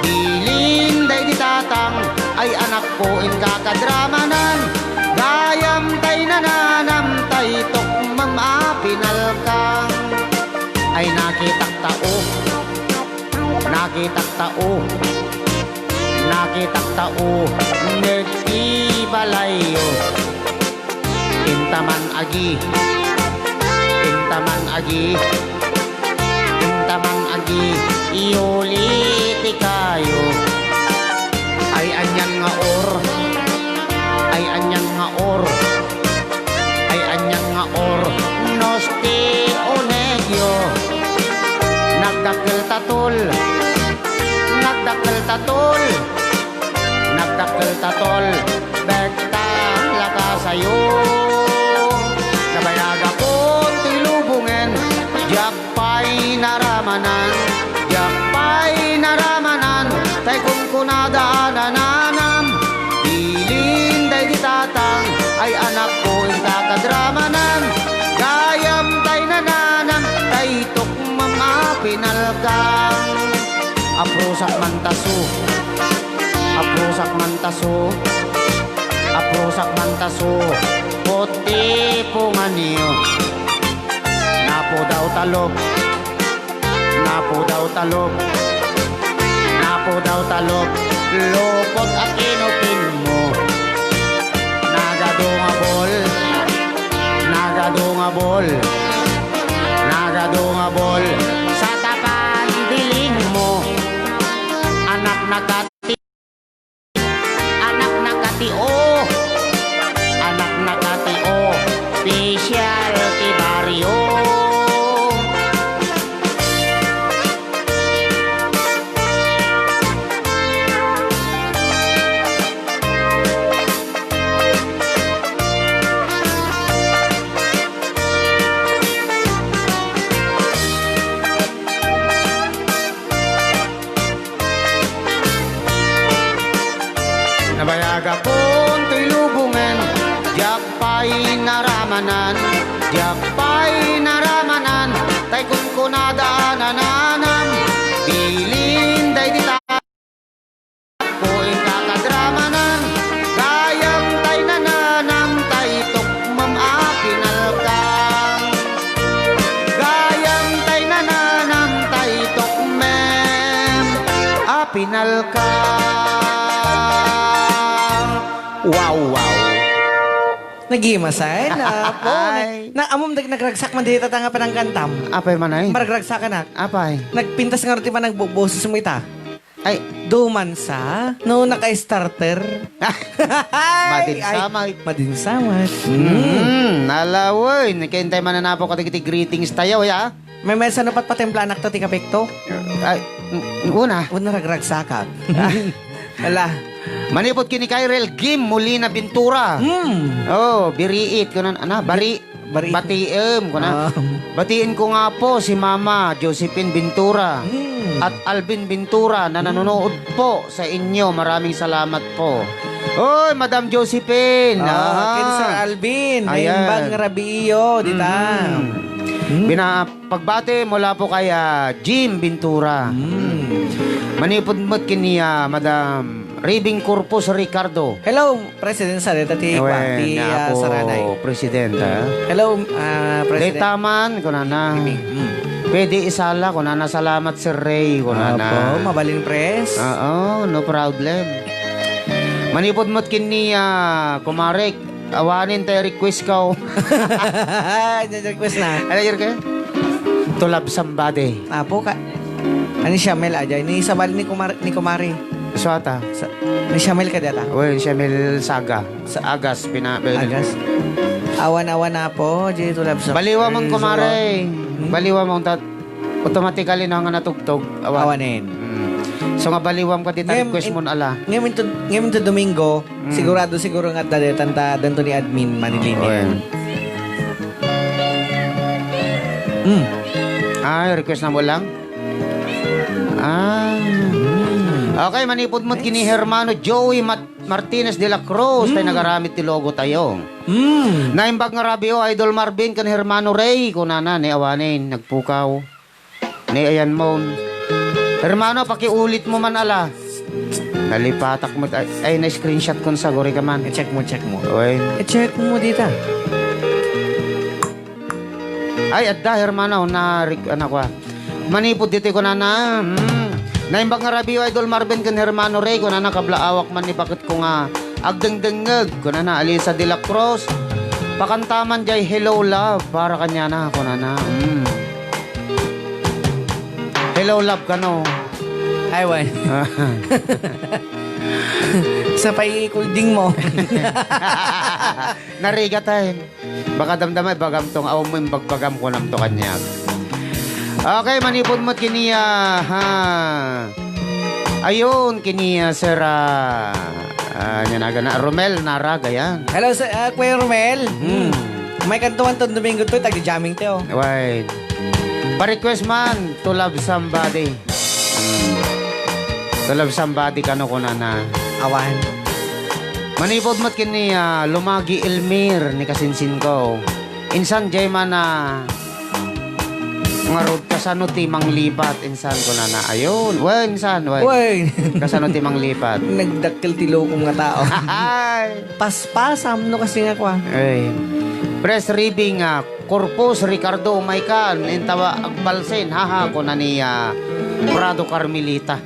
dilin day ditatang, ay anak ko in kakadramanan, gayam tay nananam, tay tokmam apinalkang, ay nakitak tao, nagtibalayo, intaman agi, iuliti kayo, ay anyan nga or, nosti onegyo, nagdakil tatol, bekta laka sayo, nabayaga ko tilubungen, yapay naramanan, tay kung kunadaananam, dilin day ditatang, ay anak ko in kakadramanan, gayam tay nananam, tay tukmam apinalkang, aprusak mantaso, puti punganiyo, napo daw talog, lupot at inupin mo, nagadungabol, sa tapan diling mo, anak nakati o, special ti baryo. Nabayaga kung tilubungen, yapay naramanan, tay kung kunadaananam, bilin day ditak ko in kakadramanan, gayam tay nananam, tay tukmam apinalkang, Wow. Nagimasay na po. Ay. Na amom nagragsak man dito tanga pa ng kantam. Apay man ay? Maragragsak ka na. Apay? Nagpintas nga rin man nagbuboses mo ita. Ay, Dumansa? No, naka-starter? madinsamay. Madinsamay. Nalawoy. Nakintay mananapo ko tigiti greetings tayo, ya. May mesa na patempla anak to, tika pekto? Ay, una. Una ragragsakap. Ala. Manipot kini Kyrel Gim muli na bintura. Oh, biriit ko na, Bari. Batiem ko na. Batiin ko nga po si Mama Josephine Bintura at Alvin Bintura na nanonood po sa inyo. Maraming salamat po. Oy, Madam Josephine. Kin Sir Alvin. Ayan. Naimbang rabiyo, dita. Pagbate mula po kay Jim Bintura. Manipod mo't kini Madam Ribing Corpus Ricardo. Hello, President sa dita ti Saranay. President. Hello, President. Detaman ko na na. Pwede isala ko na salamat Sir Ray ko na na. Opo, mabalin press. Oo, no problem. Manipod mo't kini kumarek. Awanin tayo request ko. Request na. Ano yun kayo? To love somebody. Apo ka. Ani Shamel aja. Ni sabal ni Kumari. Swata. Ni Shamel ka data. Well, Shamel Saga. Sa Agas. Agas. Awan-awan na po. Di to love sa. Baliwa mong kumare. Baliwa mong automatically na nga natugtog. Awanin. So nga baliwam ka dita request mo ala. Ngayon to Domingo, siguro nga dali tanta danto ni admin Manilini. Request na mo lang? Okay, manipod mo't kini Hermano Joey Martinez de la Cruz tayo nagaramit ti logo tayo. Naimbag nga rabio Idol Marvin kan Hermano Ray kunana ni awanin nagpukaw. Ni ayan mo. Hermano pakiulit mo man ala. Nalipatak mo ay na screenshot kon sa gori ka man. I-check mo. Oy. I-check mo dita. Ay adda Hermano na anak ko. Manipod dito ko na. Naimbag nga rabio Idol Marvin kan Hermano Ray ko na kablaawak man ni bakit ko nga agdengdengeg ko na Alisa de la Cruz pakantaman jay Hello Love para kanya na ko na Hello Love ka no. Ay, wan. Sa paikulding mo. Narigatahin. Baka damdamay bagam tong aw mo yung bagbagam ko nam to kanya. Okay, manipod mo't kiniya ayun kiniya Sir na Romel Naraga yan. Hello, Kuya Romel. May kantuan to Domingo to, tag-jamming to. Wait. Pa-request man to love somebody. To love somebody kano ko na. Awan. Manipod mo't kiniya Lumagi Elmir ni kasinsin ko. Insan jay man nga road kasano timang lipat insan ko na ayun insan kasano timang lipat Nagdakkel ti lokom nga tao. Paspasam no kasi nga kwa. Press ribbing Corpus Ricardo Umaykan intawa agbalsen ko na ni Prado Carmelita.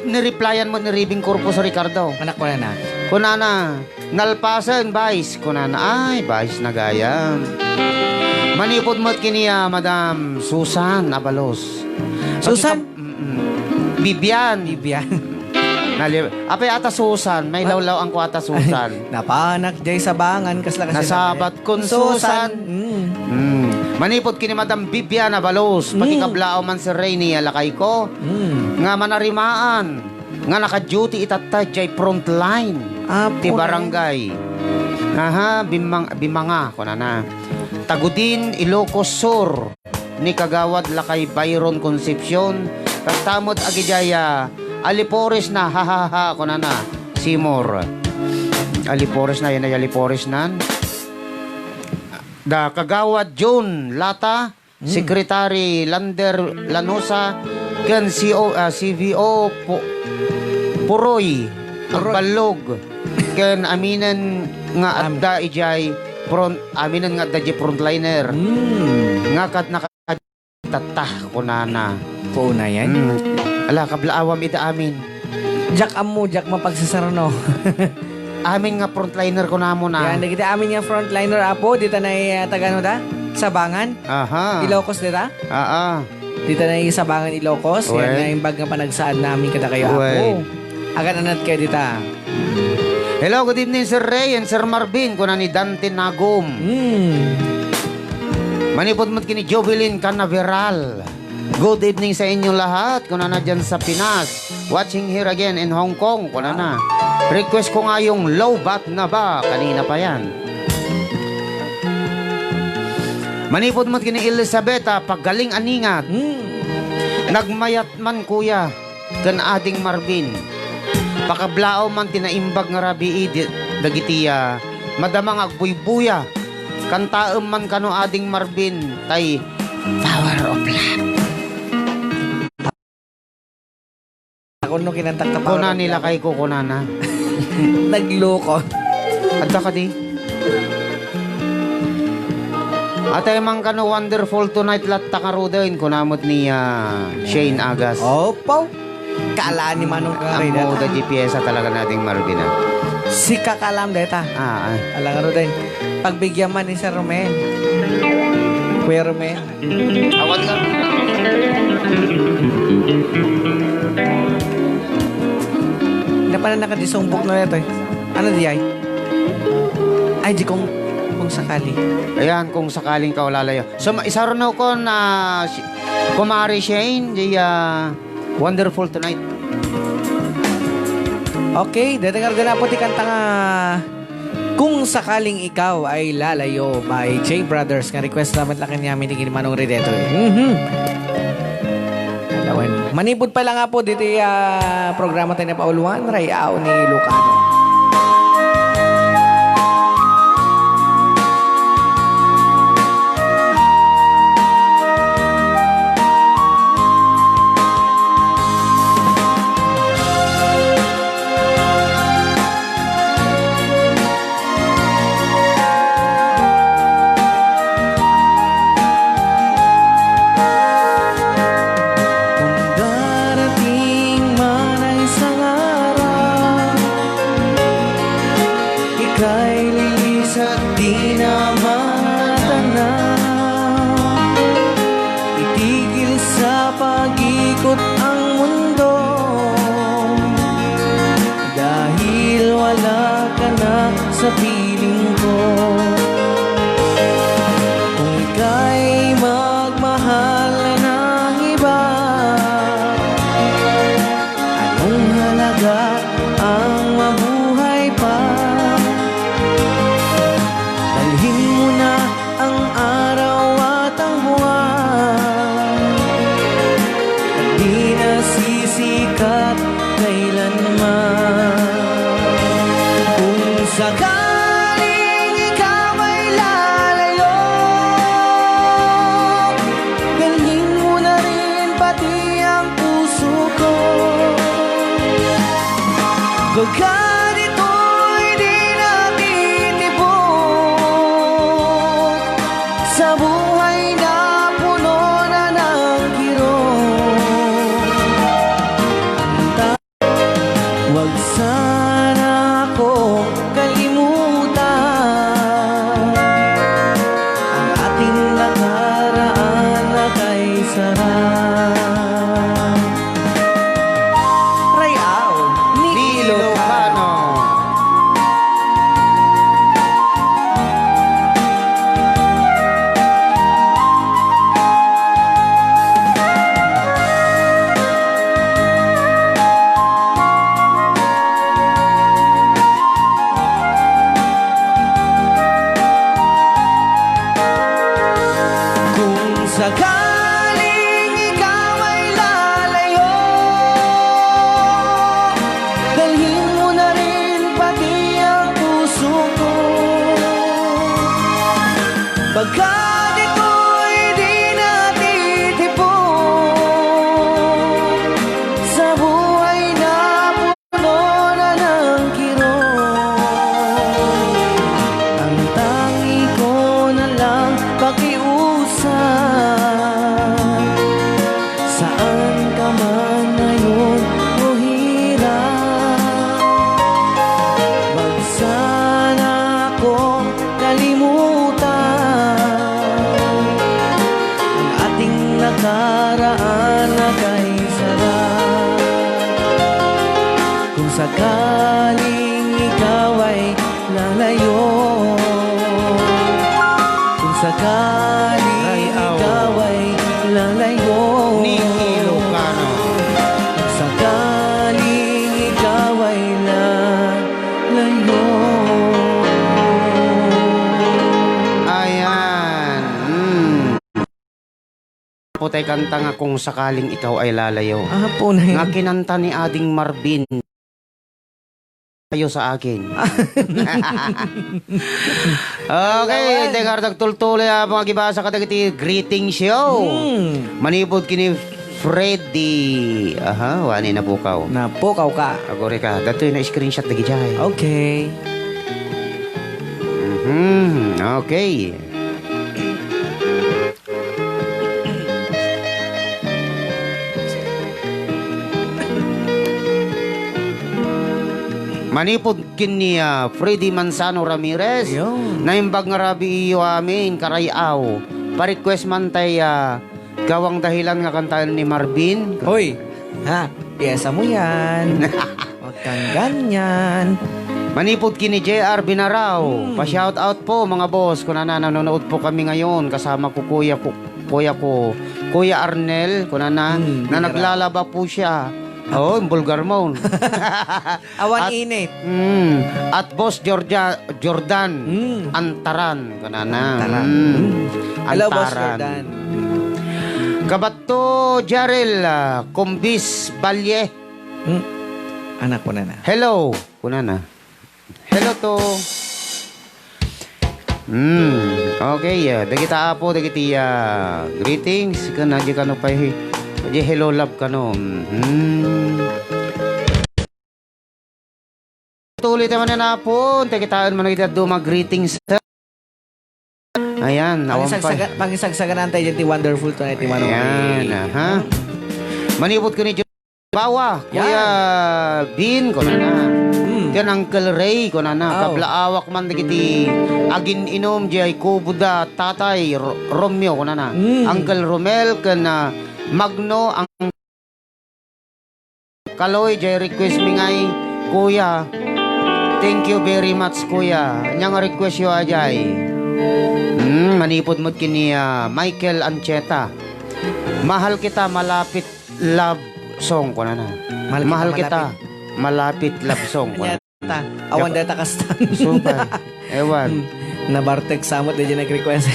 Nireplyan mo ni ribbing Corpus Ricardo. Anak ko na. Kunana nalpasan Vice kunana ay Vice na gayam. Manipod mo't kiniya Madam Susan Abalos. Susan? Bibian. Apay ata Susan, may lawlaw ang ko ata Susan. Napanak jay sabangan kasla kasi. Nasabat kun Susan. Manipod kini Madam Bibian Abalos. Pakikablao man si Rainy alakay ko. Nga manarimaan. Nga naka-duty itatay jay frontline. Ti barangay. Bimanga ko na. Tagudin, Ilocos Sur ni Kagawad Lakay Byron Concepcion kastamot agijaya Alipores na ko na Seymour Alipores na yan ay Alipores nan da Kagawad John Lata Secretary Lander Lanosa kan CVO Puroy Balog kan aminan nga adda ijay aminan nga dadya frontliner. Nga kat nakatatah ko na. Po na yan. Ala, kablaawam ita amin. Jack mapagsasarano. Amin nga frontliner ko na mo na. Yan, kita amin nga frontliner apo. Dito na tagano da? Sabangan? Aha. Ilocos dita? Dito na yung Sabangan Ilocos. Uy. Yan na yung bag nga panagsaan namin kada kayo Uy. ako. Agad anat kayo dita. Hello, good evening Sir Ray and Sir Marvin. Kuna ni Dante Nagum. Manipod mo't kini Jovelyn Canaveral. Good evening sa inyong lahat. Kuna na dyan sa Pinas. Watching here again in Hong Kong. Kuna na. Request ko nga yung low bat na ba? Kanina pa yan. Manipod mo't kini Elizabeta. Paggaling aningat. Nagmayat man kuya. Kan ading Marvin. Pakablao man tinaimbag nga rabi dagitiya. Madamang agbuy-buya. Kantaem man kano ading Marvin. Tay Power of Love. Ako nung kinantak na Kuna nila kay kukunana. Nagloko. Adda ka di. Atay man kano wonderful tonight latta karudain kunamot ni Shane Agas. Opo. Kalaan ni Manong Ang Karay. moda GPS talaga nating Marvin. Si Kakalam deta. Alang nga rin. Pagbigyan man ni Sir Romen. Kuya Romen. Awat ka. Na pala nakadisumbok na ito eh. Ano di ay? Ay, di kung sakali. Ayan, kung sakaling ka lalayo. So, isa rin ako na Kumari Shane, di wonderful tonight. Okay, dadagar na po ti kanta nga Kung Sakaling Ikaw Ay Lalayo by J Brothers. Nga request naman lang kanya namin ni Manong Redeto eh. Manipod pa lang nga po dito programa tayo na pauluan. Rayao ni Lucano. Sa piling ko, kung ika'y magmahal na ng iba, anong halaga ang mabuhay pa? Dalhin mo na ang araw at ang buwan, at di na sisikat kailanman. Sakaling ikaw ay lalayo, dalhin mo na rin pati ang puso ko. Baga't ito'y di natitibok sa buhay na puno na ng kirot. Huwag sana akong kalimutan ang ating nakaraan na kay sarap. Rayao ni Ilocano. Sakaling ikaw ay lalayo, dalhin mo na rin pati ang puso ko. Pagkat ito'y di natitibok sa buhay na puno na ng kirot, ang tangi ko na lang pakiusap. Saan ka man ngayon o hirap, wag sana akong kalimutan ang ating nakaraan nakaraan na kay sarap. Kung sakaling ikaw ay lalayo, kung sakaling ikaw ay lalayo, Nicky Lucano. kung sakaling ikaw ay lalayo. Ayan. Putay kanta nga kung sakaling ikaw ay lalayo. Po na yun. Nga kinanta ni Ading Marvin. Kayo sa akin. Okay, teka nagtultuloy mga gibasa ka dagiti greeting show. Manipod kini Freddy. Aha, wani na bukaw. Napukaw ka. Agore ka, datoy na screenshot dagi jay. Okay. Okay. Manipod kini Freddy Manzano Ramirez. Yun. Naimbag nga rabi iyo amin karayaw. Pa-request man tay gawang dahilan nga kantaan ni Marvin. Hoy, ha? Piyesa mo yan. Huwag kang ganyan. Manipod kini JR Binaraw. Pa-shout out po mga boss. Kung nanonood po kami ngayon kasama ko Kuya Arnel, kung na naglalaba po siya. Oh, bulgar mo. Awan init. At boss Jordan Antaran, kung na. Antaran. Hello, Boss Jordan. Kabato Jarel Kumbis Balye. Anak ko na. Hello, kuna na. Hello to. Okay, dagita apo, dagiti greetings. Kana di kano pa di hello love kano. Tuloy tayo na po. Tagitaan mo na kita dumag greetings. Ayan, awan pa. Pangisagsagan tayo dyan, ti wonderful to na ti manong. Ayan, ha? Manibot ko ni Bawa, Kuya Bin, ko na. Yan Uncle Ray, ko na. Kablaawak man dagiti agin inom jay kubuda tatay Romeo, ko na. Uncle Romel, kana Magno, ang Kaloy, jay request mi ngay, Kuya. Thank you very much, Kuya. Nyang request yo ajay. Manipod mo kini Michael Ancheta. Mahal kita, malapit love song ko na. Mahal kita, malapit love song ko na. Awan data kastan. Super. Ewan. Nabartek samot na dyan nag-request.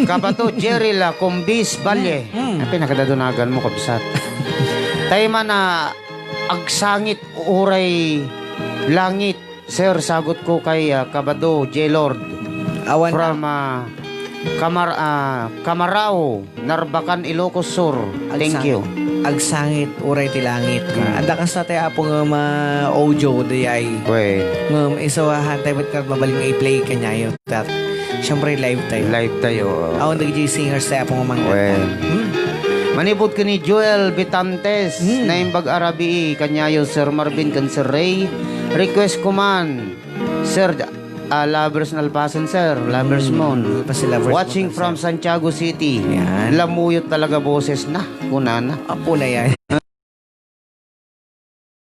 Kabato, Jerry la, Kumbis, Balye. Pinakadadunagan mo, kabsat. Tayo man na agsangit, uray, langit. Sir, sagot ko kay Kabado, J-Lord. Awan From Kamarao, Narbacan, Ilocos Sur. Thank you. Agsangit, uray ti langit. Anda ka sa tayo apong audio di ay. Wait. Isawahan tayo ba't ka mabaling i-play kanya yun. Siyempre live tayo. Live tayo. Awan nag-J singers tayo apong mga. Well. Manibot ka ni Joel Bitantes na imbag Arabi kanyayo Sir Marvin kan Sir Ray. Request ko man Sir Lovers Nalpasan Sir, Lovers Mon. Watching from Santiago City. Yan. Lamuyot talaga boses na, kunana. Apo na yan.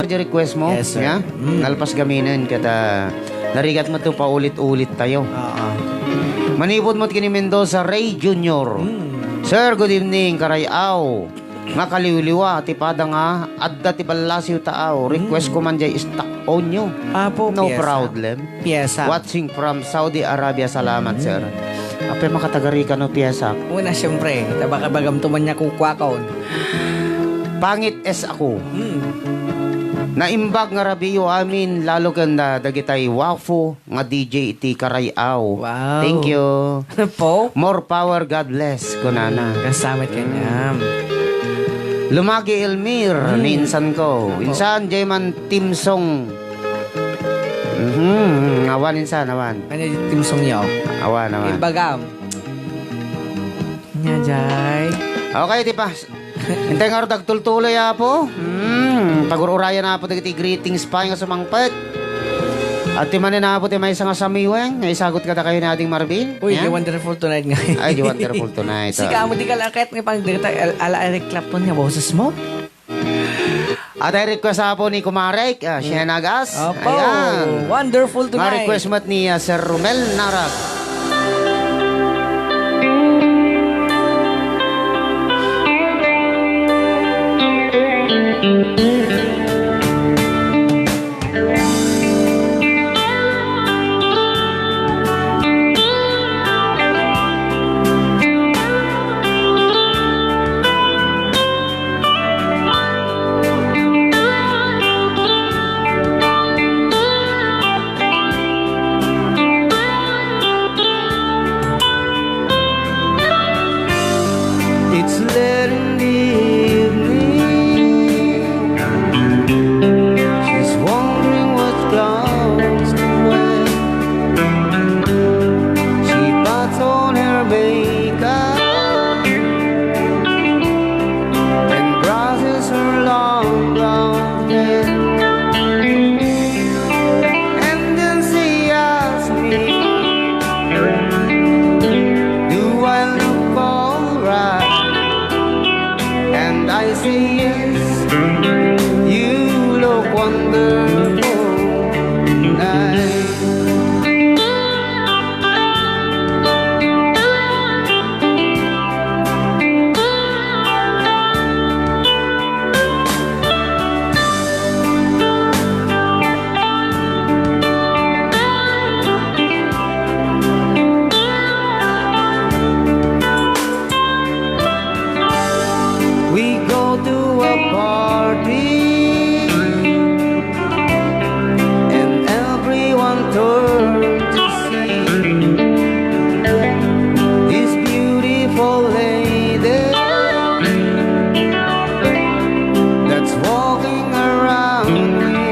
Request mo? Yes, sir. Yeah? Nalpas gaminan kada narigat mo to paulit-ulit tayo. Manibot mo kini Mendoza Ray Jr. Sir, good evening, karayaw. Nga kaliwliwa, tipada nga, adda ti balasiw taaw. Request ko man jay stock on you. Apo, No piyesa. problem. Piyesa. Watching from Saudi Arabia, salamat sir. Ape makatagari ka no piyesa. Una, siyempre. Tabaka bagam tuman niya kukwakaon. Pangit es ako. Naimbag nga rabiyo amin, lalo ganda dagitay wafo nga DJ iti karayaw. Wow. Thank you. Po? More power, God bless, kunana. Kasamit ka niya. Lumagi Elmir, ni insan ko. Insan, Jayman Timsong. Awan insan, awan. Ano yung timsong niyo? Awan, awan. Ibagam. Nya, Jai. Okay, di pa. Hintay nga rin tagtultuloy po. Pag-ururayan na po dagiti greetings pa nga sumangpet. At ti manin na po ti may isang asamiweng, nga isagot ka kayo ni ating Marvin. Uy, Yan. the wonderful tonight nga. Ay, the wonderful tonight. Si kamo di ka lakit ng pangdita ala Eric Clapton nga boses mo. At ay request po ni Kumarek, siya nagas. Opo, Ayan. wonderful Nga tonight. request mat ni Sir Romel Narag. It's late in the evening. She's wondering what comes to wear. She puts on her makeup and brushes her long brown hair. And then she asks me, do I look alright? And I say yes, you look wonderful tonight. We go to a party and everyone turns to see this beautiful lady that's walking around with me.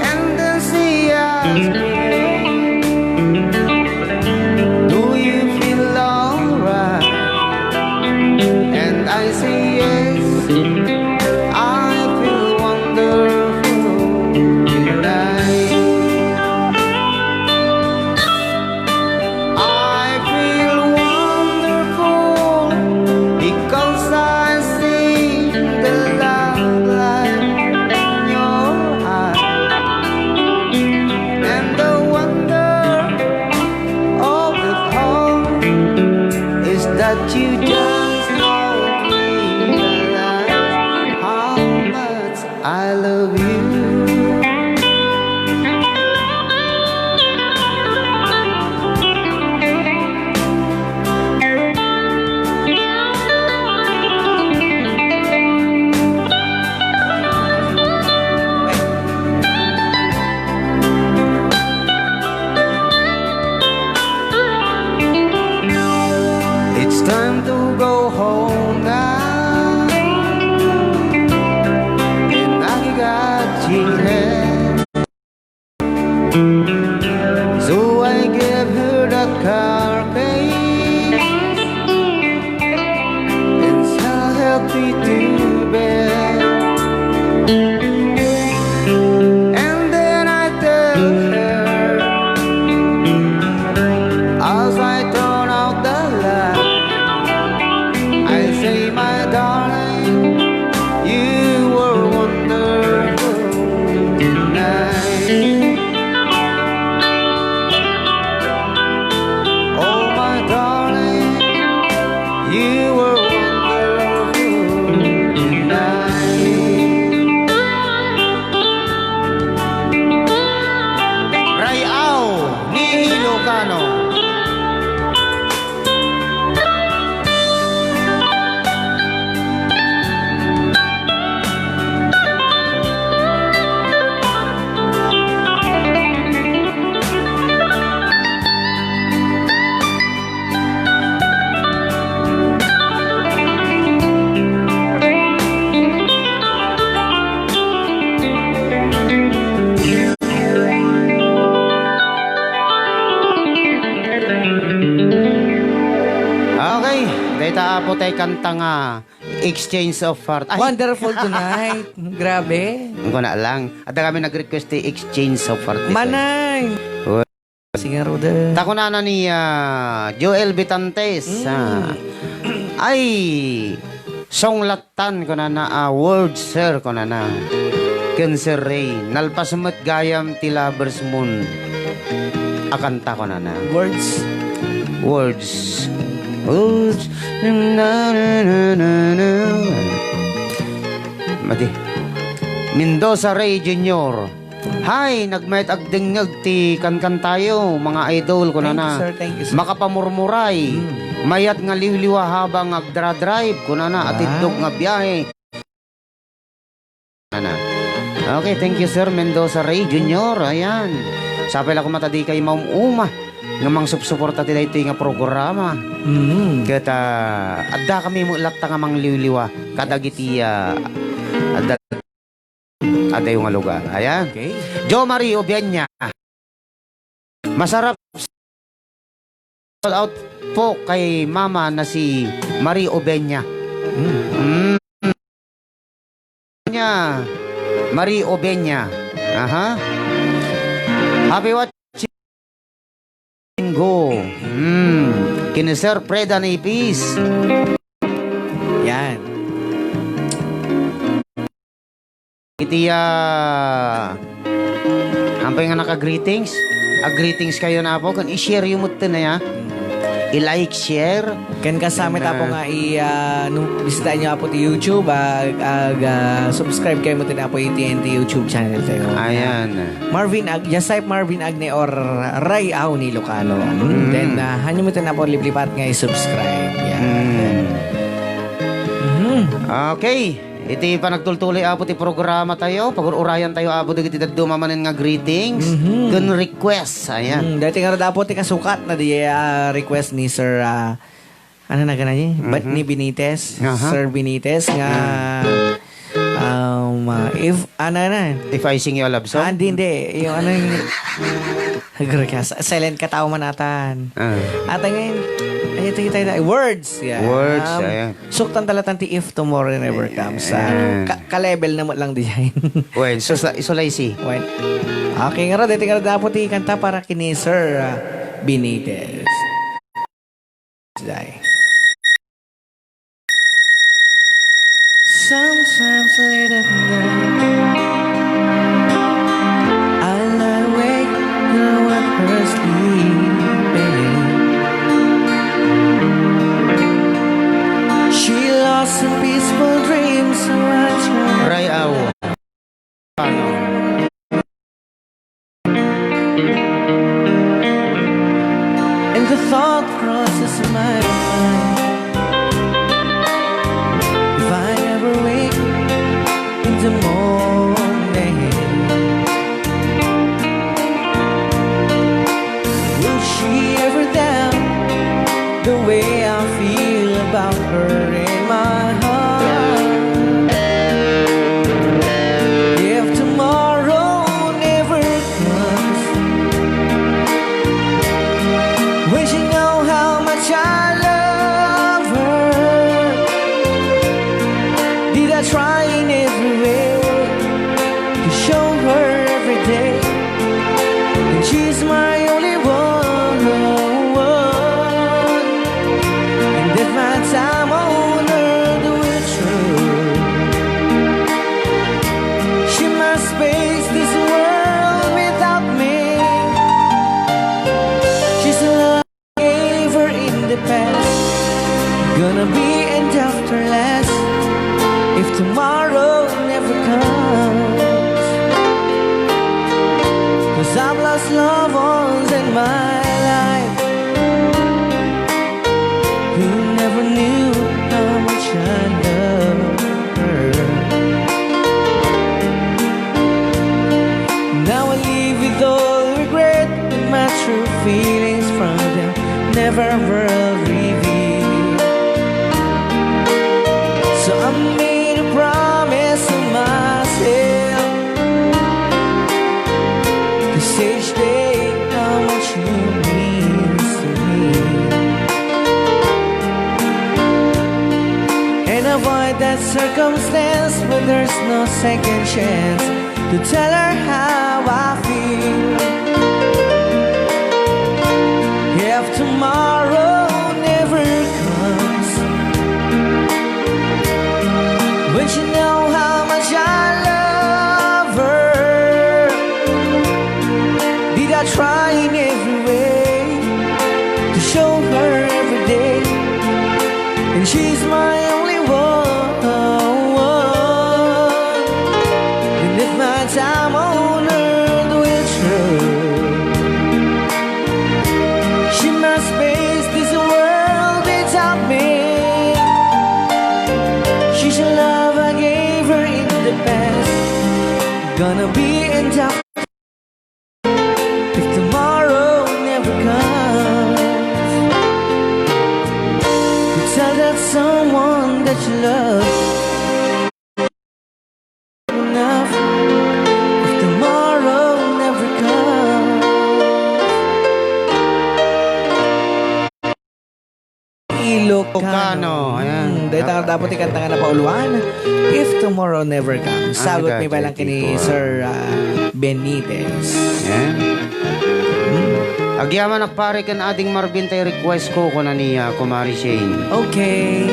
And then she asks me, do you feel alright? And I say yes, I feel wonderful tonight. I feel wonderful because I see the love light in your eyes. And the wonder of it all is that you just don't realize how much I love you. It's time to go home now, and I got you here. So I gave her the car keys and shall help me to bed. And then I tell her, as I turn out the light, I say, my darling, you were wonderful tonight. Oh, my darling, you were wonderful tonight. Rayaw ni Ilocano. tay kanta nga Exchange of Heart. Ay, Wonderful Tonight. Grabe. ko na lang. At kami nag-request ti Exchange of Heart. Manay. Uy. Sige, Ruda. Tako na ni Joel Bitantes. Ay, songlatan ko na word sir ko na. Cancer Ray. Nalpasamot gayam ti Lovers Moon. Akanta ko na. Words. Words. Words. Na, na, na, na, na. Mati. Mendoza Ray Jr. Hi, nagmayat agdingag ti kan tayo, mga idol ko na Thank na. you, sir. Thank you, sir. Makapamurmuray. Mayat nga liwliwa habang agdra-drive ko na at idog nga biyahe. Na. Okay, thank you sir Mendoza Ray Jr. Ayan. Sapay lang matadi kay Maum Uma nga mang subsuporta tila ito nga programa. Kata adda kami mo lakta nga mang liwliwa kadagiti adda yung nga lugar. Ayan. Okay. Jo Marie Obianya. Masarap shout out po kay mama na si Marie Obianya. Marie Obianya. Aha. Happy watching. Go. Kini Sir Preda Nipis. Yan. Iti ampay nga naka-greetings. Greetings kayo na po. Kan i-share yung mutin na ya. I-like, share. Kan kasama tapo nga bisitahin nyo po ti YouTube. Subscribe kayo mo tin po yung TNT YouTube channel tayo. Ayan. Marvin just type Marvin Agne or Ray Au ni Lucano. Then hanyo mo tin po liplipat nga i-subscribe. Yan. Okay. Iti pa nagtultuloy apo ti programa tayo. Pag-urayan tayo apo dagiti dumaman nga greetings. Kun request. Ayan. Dati nga dapat ti kasukat na di request ni Sir ano na gana niya? Ni Benitez. Sir Benitez nga if ano na? If I sing you a love song? Hindi. Yung ano yung silent katawa manatan. At ngayon ito words. Yeah. Words, ayan. Suktan talatan ti if tomorrow never comes. Ka-level na mo lang diyan. Well, so isolasi. Wait. Okay nga rin. Dito nga rin dapat kanta para kini Sir Benitez. Sometimes late at night I lie awake now at her sleeping. She lost some peaceful dreams so I tried. Ray Au. Paano? And the thought crosses my mind. If I ever wake in the morning, will she ever doubt the way I feel about her in my heart? If tomorrow never comes, will she know how much I love her? Did I try in every way to show her every day that she's my only one, and that my time on earth will true? She must face this world without me. She's a love I gave her in the past, gonna be end after last if tomorrow never comes. 'Cause I've lost loved ones in my life who never knew how much I loved her. Now I live with all regret and my true feelings from them never were revealed. So I made a promise to myself to say each day how much you means to me. avoid that circumstance, but there's no second chance to tell her how I feel. If tomorrow never comes, when she know how much I love her, did I try in every way to show her every day, and she's my only one. And if my time on earth will true, she must face this world without me. She's a love I gave her in the past, gonna be in doubt if tomorrow never comes. To tell that someone that you love enough if tomorrow never comes. Ilocano, ayan. Dahil dapat ikanta nga na pauluan. If tomorrow never comes. Sagot Ah, ni balang kini dati ko. Sir Benitez. Yan. Agyaman nagpare kan ading Marvin tay request ko na niya Kumari Shane. Okay.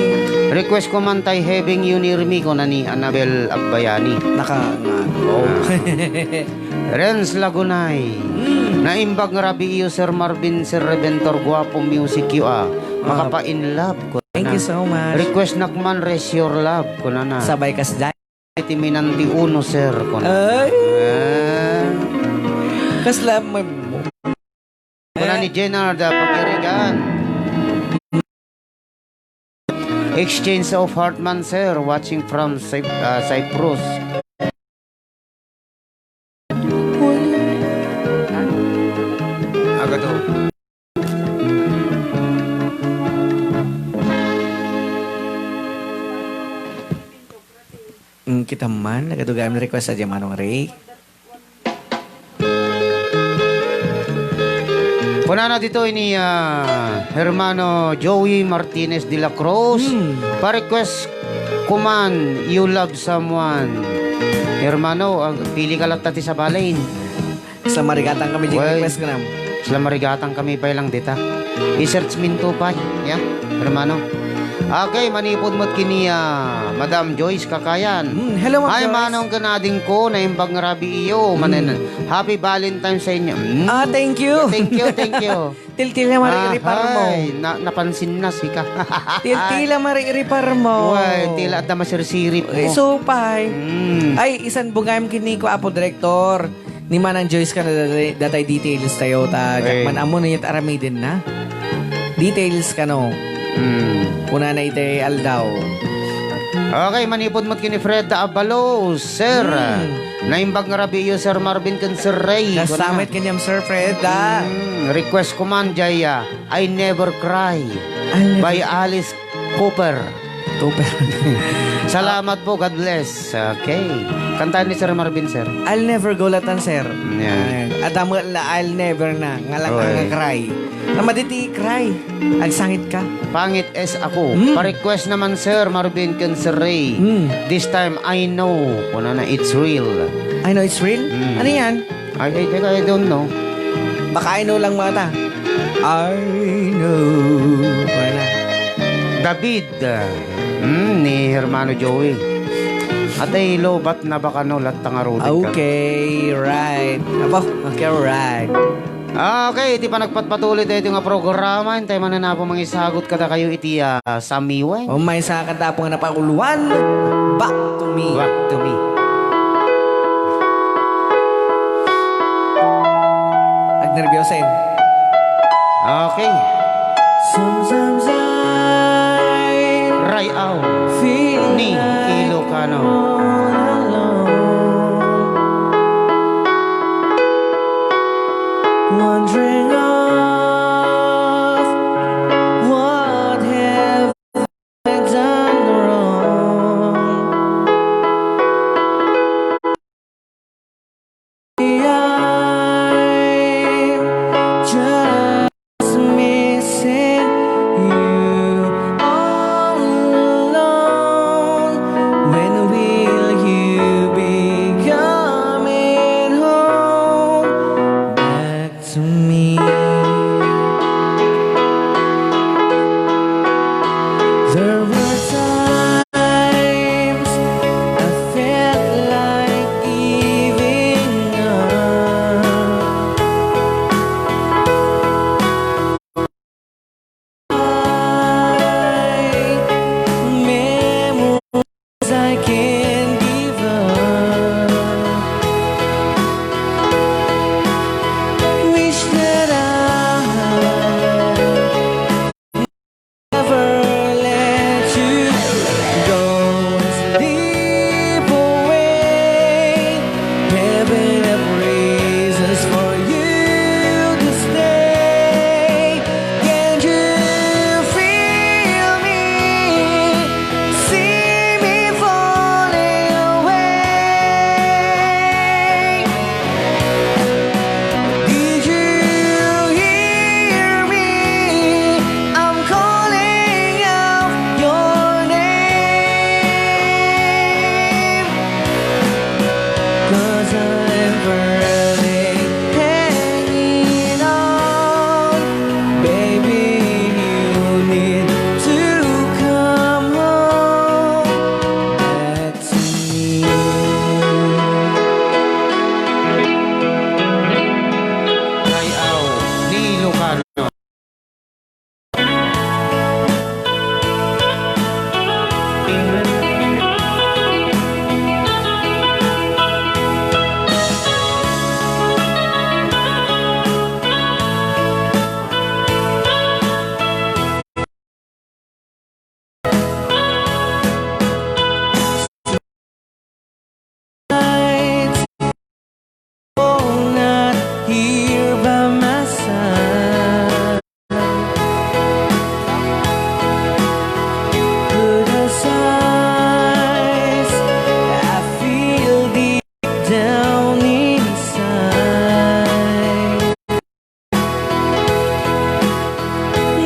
Request ko man tay Having You Near Me ko na ni Annabel Agbayani. Naka nga. Oh. Renz Lagunay. Naimbag nga rabi iyo Sir Marvin Sir Reventor Guapo Music QA. Makapa in love ko na. Thank you so much. Request nakman Res Your Love ko na. Sabay kas dahil. Timinanti uno sir ko na. Ay. Ah. Kasla may... Kuna ni Jenard Pagirigan. Exchange of Hartman sir, watching from Cyprus. Agad to. Kita man, nagadugaan request sa Manong Ray. Punana dito ini Hermano Joey Martinez de la Cruz. Pa-request kuman, you love someone. Hermano, pili ka lang tati sa balain. Sa marigatan kami di Well, request ko na. Sila marigatang kami pa lang dita. I-search minto pa. Yeah, hermano. Okay, manipod mo't kini Madam Joyce Kakayan. Hello, Ma'am Ay, Joyce. manong kanading ko na imbag nga rabi iyo. Happy Valentine's sa inyo. Thank you. Thank you, thank you. Tiltila mari-ripar mo. Ay, napansin na si ka. Tiltila mari-ripar mo. Uy, tila at na masirsirip mo. Supay. Mm. Ay, isan bungayam kini ko apo director. Ni Manang Joyce ka na datay details tayo ta. Ay. Jakman amo na yun aramidin na. Details ka no. Una na ite aldaw. Okay, manipod mo't kini Fred Abalos, sir. Naimbag nga rabi iyo, Sir Marvin kan Sir Ray. Nasamit kanyang Sir Fred da. Request ko man, Jaya, I Never Cry by Alice Cooper. Cooper. Salamat po, God bless. Okay. Kantaan ni Sir Marvin, sir. I'll never go latan, sir. Yeah. At amo la I'll never na. Ngalang nga cry. Namaditi cry. Agsangit ka. Pangit es ako. Pa-request naman, Sir Marvin kan Sir Ray. This time, I know. Kuna na, it's real. I know it's real. Ano yan? I don't know. Baka I know lang mga ta. I know. Wala. David. Ni Hermano Joey. Atay lobat na baka no lat tangarutin ka. Okay, right. Aba, okay, right. Okay, iti pa nagpatpatuloy tayo nga programa. Hintay man na po mga isagot kada kayo iti sa miway. O may sa katapong na pakuluan. Back to me. Back to me. Nagnervyosin. Okay. Sometimes I Rayaw feel ni Ilocano. Wondering of what have I done wrong. I'm just missing you all alone. Not here by my side. Put aside, I feel deep down inside.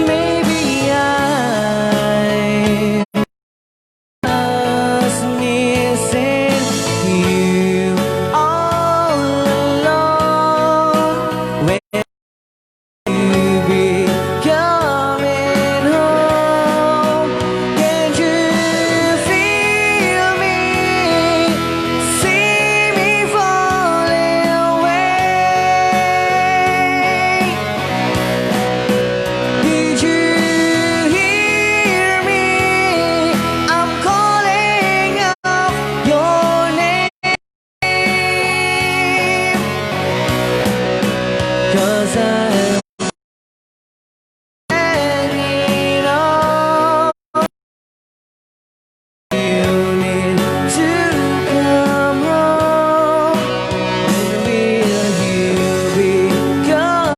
Maybe I was missing you all along. When you be coming home, can you feel me? See me falling away. Did you hear me? I'm calling out your name. 'Cause I'm hanging on. You need to come home. When will you be come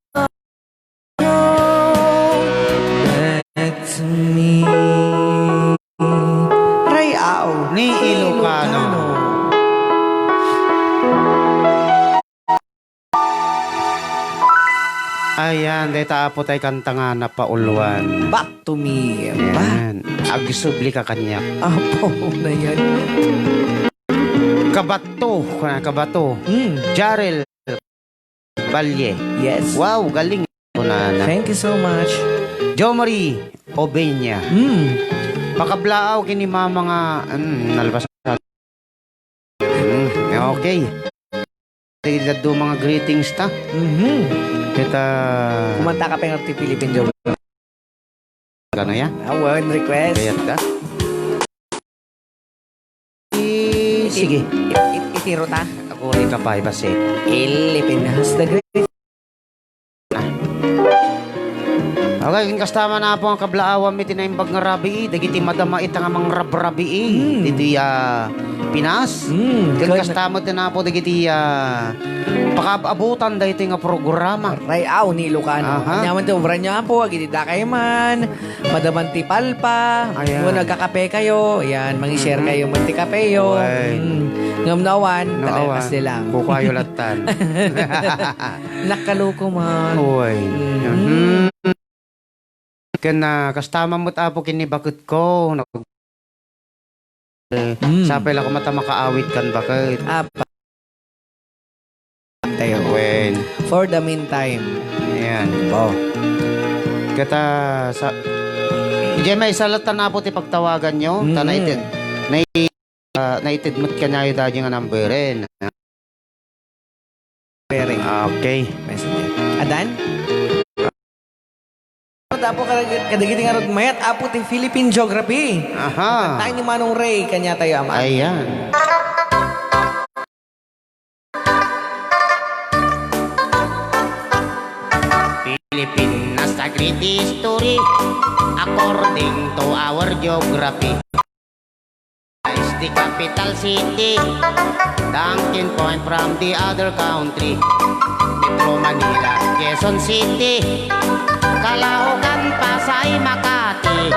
home back to me? Rayao Ni Ilocano. Ayan, deta apo tay kanta nga na pauluan. Back to me. Ba? Ayan, agsubli ka kanya. Apo na yan. Kabato, kabato. Jarel Balye. Yes. Wow, galing ko na. Thank you so much. Jo Marie Obenya. Pakablaaw kini mama nga nalabas. Okay. Tigad do mga greetings ta. Kita Kumanta ka pa yung Arti Philippine Joke. Gano ya? One request. Kayat ka? Sige. Itiro ta. Ako rin kapay basi. Ilipinas the Great. Okay, kastama na po ang kablaawan mi tinaimbag nga rabi. Dagiti madama itang amang rabi. Diti Pinas. Kan kastama din na po dagiti pakaabutan dahiti nga programa. Rayaw ni Ilocano. Aha. Anyaman to, obra niya po, agitida kayo man, madamanti palpa, Ayan. kung nagkakape kayo, ayan, mangi-share kayo, manti kape yo. Uy. Ngamnawan, talakas nilang. Kukayo latan. Nakaluko man. Uy. Kana kastama mo tapo kini bakit ko. Sapay lang ko mata makaawit kan bakit. Apa. Tayo. Wen. For the meantime. Ayan. Oh. Kata sa Diyan may salatan na po ti pagtawagan nyo. Tanaited. Naitid mo't kanyayo dahil nga numberin. Pairing. Okay. Messenger. Adan? Tapo kadagiti nga mayat apo ti Philippine Geography. Aha. Tayo ni Manong Ray kanya tayo ama. Ayan. Pilipinas a great history according to our geography. Is the capital city, Dunkin Point from the other country. Metro Manila, Quezon City, Calaucan, Pasay, Makati,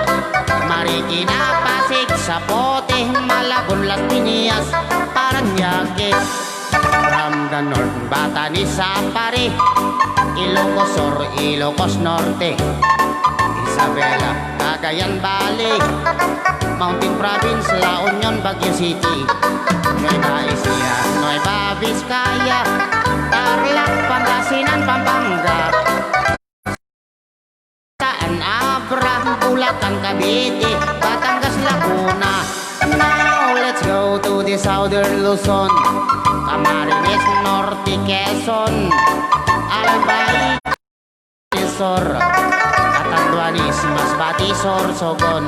Marikina, Pasig, Zapote, Malabon, Las Piñas, Paranaque. From the north, Batanes, Sapari, Ilocos Sur, Ilocos Norte, Isabela, Cagayan Valley, Mountain Province, La Union, Baguio City, Nueva Ecija, Nueva Vizcaya, Tarlac, Pangasinan, Pampanga, Saan Abra, Bulacan, Cavite, Batangas, Laguna. Now let's go to the southern Luzon, Camarines, Norte, Quezon, Albay, Sor, Catanduanes, Masbate, Sorsogon,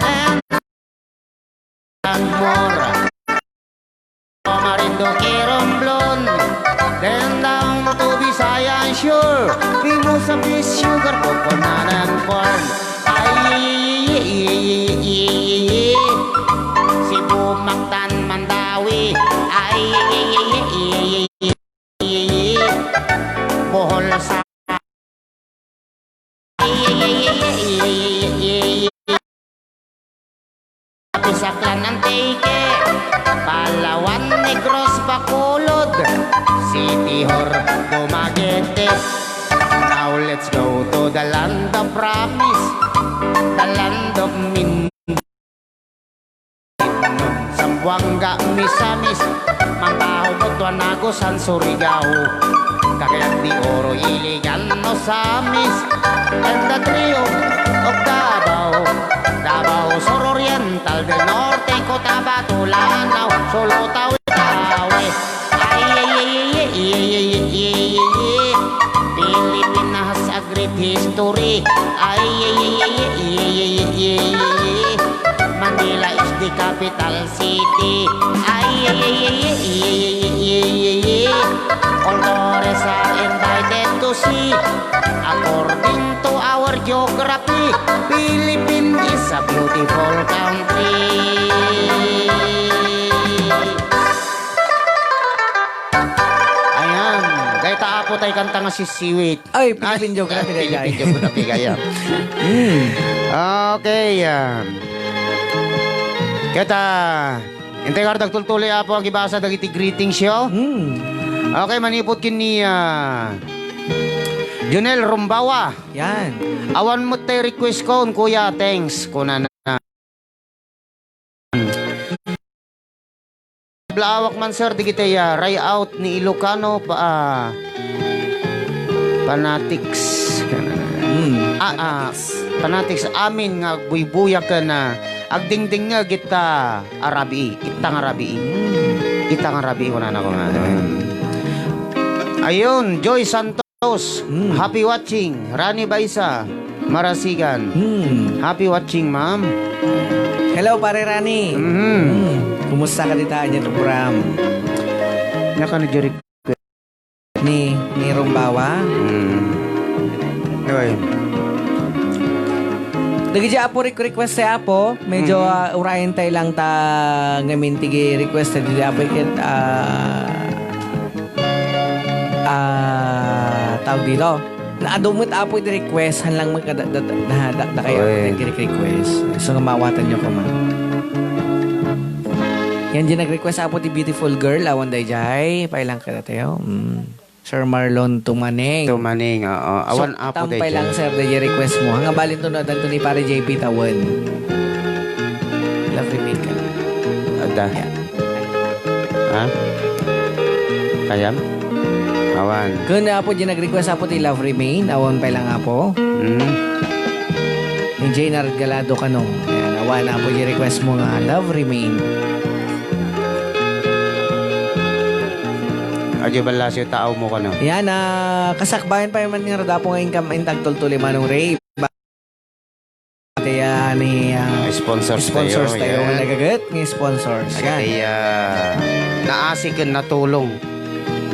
and more. Marinduque Romblon, then down to Visayan Shore, Mimosa Fish, Sugar, Coconut and Corn. Ay, Cebu, Mactan, Mandawi. Ay, Bohol sa Pisaklan ng Teke, Palawan, Negros, Bacolod, City Hor, Dumaguete. Now let's go to the land of promise, the land of Zamboanga, Misamis, Mambaho, Butuanago, San Surigao, Cagayan de Oro, Iligan, Osamis, and the trio of Davao, Davao Sur Oriental del Norte, Cotabato, Lanao, Solo, Tawi, Tawi. Ay, Pilipinas, a great history. Ay, Manila is the capital city. Ay, all tourists are invited to see. According to our geography, Philippines is a beautiful country. Ayan, dahil taapo tayo kanta nga si Siwit. Ay, Philippine Geography na guys. Philippine Geography kaya. Okay, kita, hintay kardag tultuloy apo ang ibasa dagiti greetings yo. Okay, manipot kini Junel Rumbawa. Yan. Awan mo tayo request ko, kuya, thanks. Kuna na. Blaawak man sir, di kita ray out ni Ilocano Fanatics. Fanatics amin nga buybuya ka na agdingding nga kita Arabi, itang Arabi. Itang Arabi ko na ko nga. Ayun, Joy Santos, happy watching. Rani Baisa, Marasigan. Happy watching, ma'am. Hello, pare Rani. Kumusta ka dita niya program? Naka na jurik Ni Rumbawa. Anyway. Dagi dya apo request sa apo. Medyo urayan tayo lang ta ngamin tigi request na dili apo ikit tawag dito. Naadumot apo iti request hanlang magkada kayo nag-request. So mawatan nyo ko man. Yan dyan nag-request apo ti beautiful girl awan day jay. Pailang ka tayo. Sir Marlon Tumaneng. Tumaneng, oo. Awan so, apo day tampay lang sir day request mo. Hanga balin to na danto ni pare JP Tawan. Love remake ka. Ada. Ha? Kayam? Awan. Kung na po dyan nag-request apo ti Love Remain, awan pa lang apo. Ni Jay Nargalado ka no. Ayan, awan apo dyan request mo nga Love Remain. Adyo balas yung tao mo ka no. Yan, kasakbayan pa naman nga rada po ngayon intagtol tuloy manong Ray. Kaya ni sponsors tayo. Yan. Nagagat ng sponsors. Kaya naasikin na tulong.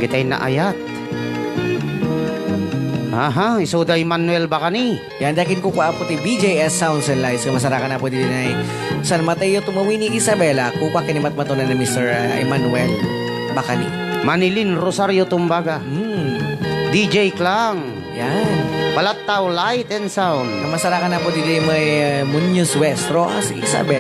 Kita'y naayat. Aha, isuday Manuel Bacani. Yan, dakin ko po ti BJS Sounds and Lights. Kumasarakan na po din ay San Mateo tumawini Isabela. Kupa kinimat-matunan na Mr. Emmanuel Bacani. Manilin Rosario Tumbaga. DJ Klang. Yan. Palataw Light and Sound. Masarakan na po din may Munoz West. Roas Isabel.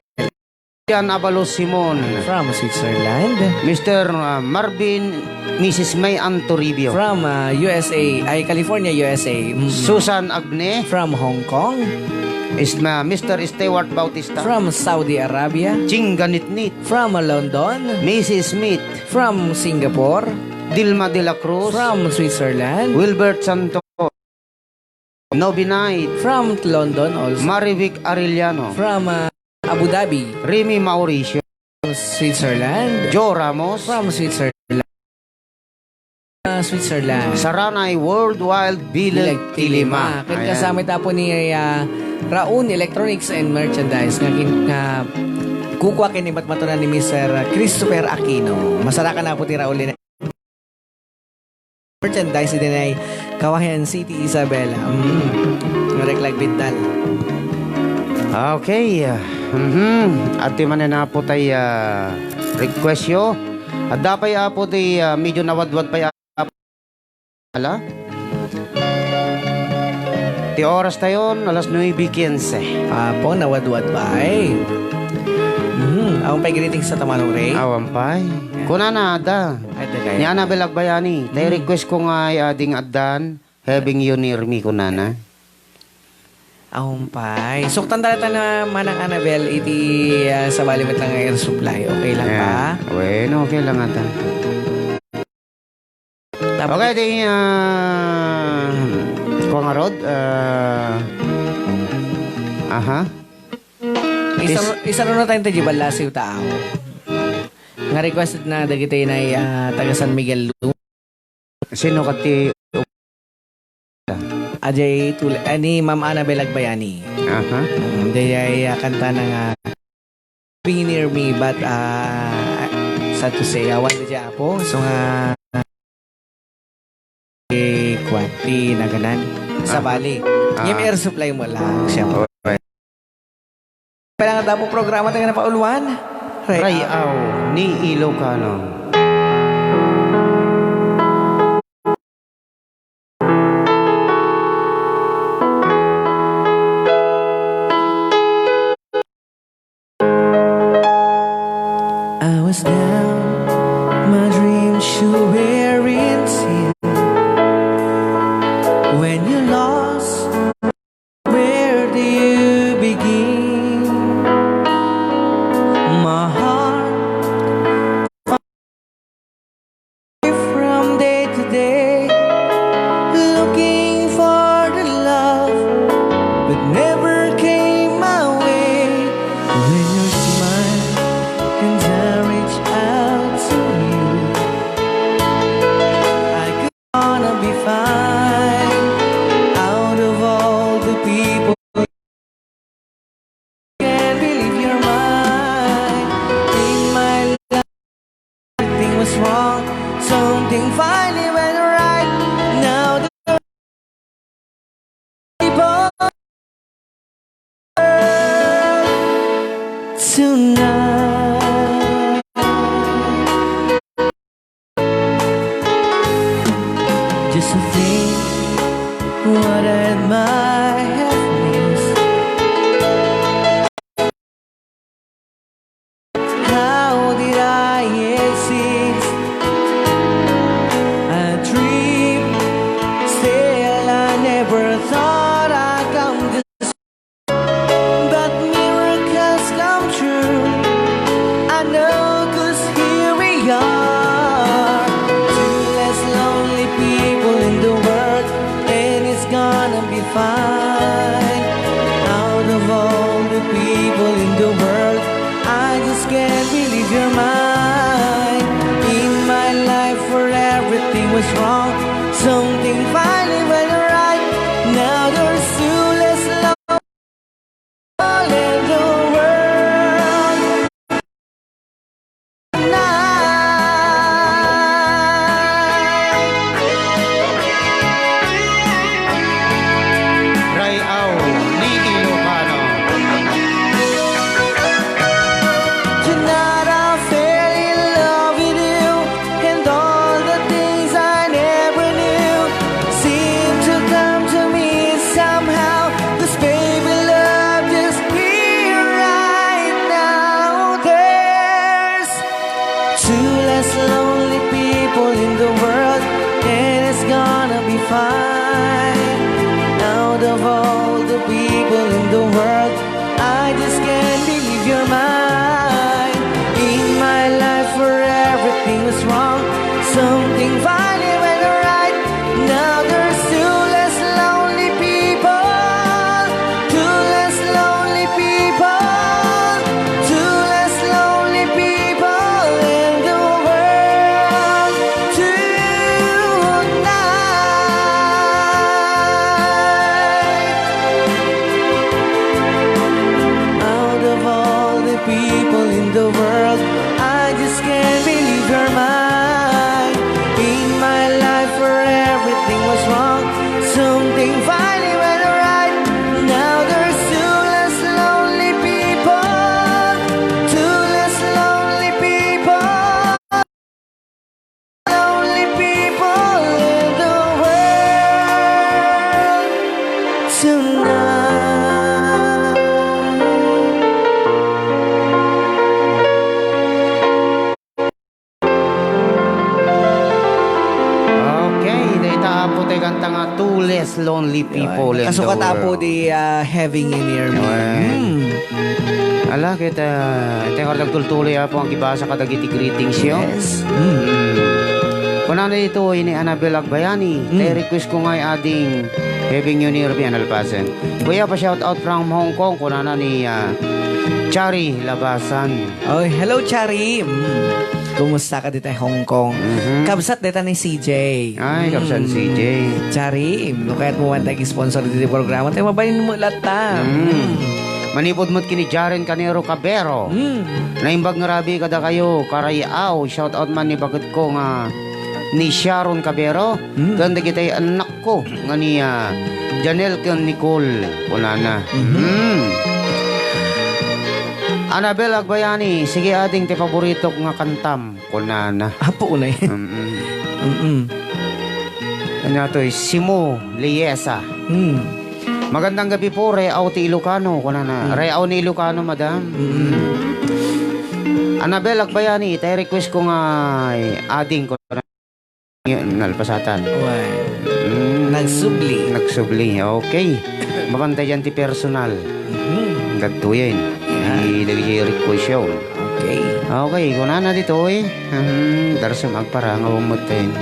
Yan Abalos Simon. From Switzerland. Mr. Marvin, Mrs. May Antoribio. From USA, California, USA. Susan Agne. From Hong Kong. Mr. Stewart Bautista. From Saudi Arabia. Chinganitnit. From London. Mrs. Smith. From Singapore. Dilma de la Cruz. From Switzerland. Wilbert Santo. Nobi Knight. From London also. Marivic Arellano. From Abu Dhabi. Remy Mauricio. Switzerland. Joe Ramos. From Switzerland. Switzerland. Saranay World Wild Bilag Tilima. Kan kasama tapo ni Raun Electronics and Merchandise nga Kukwa kinibat matunan ni Mr. Christopher Aquino. Masarakan na po tira uli na merchandise din ay Kawayan City, Isabela. Reklag Bindal. Okay. At di man na po tayo request yo. At dapat po tayo medyo nawadwad pa ala. Ti oras tayo, alas 9:15. Po, nawadwad ba ay? Awang pa'y greetings sa Tamanong Ray. Awampay. Kuna na ada. Ay, tagay. Ni Annabel Agbayani. Tayo request ko nga ay ading addan. Having you near me kuna na. Awang pa'y. Suktan talata na manang Annabel, iti sa balimit lang air supply. Okay lang ba? Bueno, okay lang ata. Tapos, Okay, di kung nga Rod, aha. isa rin na tayong tajibal lasiw tao. Nga requested na dagitay na taga San Miguel Lu. Sino kati? Ajay ni Ma'am Annabel Agbayani. Aha. Hindi ay kanta ng Being Near Me, but sad to say, awan na dyan po. So nga kwati na ganan sa Bali. Yung air supply mo lang siya po. Kailangan tapo programa tayo na pauluan. Rayaw ni Ilocano. I was down, my dreams sure were in sin. When you lost, where do you begin? My heart from day to day, looking for the love, but never came my way. When your smile and I reach out to you, I could wanna be fine. Out of all the people, can't believe you're mine. In my life, everything was wrong. Something finally went right. Now the people tonight. Just to think what I might have missed. How did I exist? A dream, still I never thought I'd come this. But miracles come true. I know, 'cause here we are, two less lonely people in the world, and it's gonna be fine. Out of all the people in the world, I just can't believe you're mine. In my life where everything was wrong, something finally went right. Now there's two less lonely in the world. Rayaw ni Ilocano. Tonight I fell in love with you, and all the things I never knew happiest lonely people in the Kasukat po world. di having in near me. Ala, kita nagtultuloy po ang kibasa kadagiti greetings yun. Yes. Kung ano dito, ini Annabel Agbayani. Request ko nga ading having you near me, Analpasen. Kuya, pa-shout out from Hong Kong. Kung ano ni Chari Labasan. Oh, hello, Chari. Kumusta ka dito sa Hong Kong? Kabsat dito ni CJ. Ay, kapsan CJ. Chari, kaya't mo man sponsor dito yung programa. Tayo mabalin mo lahat ta. Manipod mo't kini Jaren Canero Cabero. Naimbag nga rabi kada kayo, karayaw. Shout out man ni bagad ko nga ni Sharon Cabero. Ganda kita'y anak ko nga ni Janelle Nicole. Wala na. Annabel Agbayani, sige ating te paborito nga kantam. Kunana. Apo unay. Ano to, Simo Liesa. Magandang gabi po, Reaw ti Ilocano. Kunana. Reaw ni Ilocano, madam. Annabel Agbayani, tayo request ko nga ading ko nalpasatan. Nagsubli. Nagsubli, okay. Mabantay yan ti personal. Gagtuyin. Ilagay siya yung request show. Okay. Okay, kung na dito eh. Darso magpara nga umutin.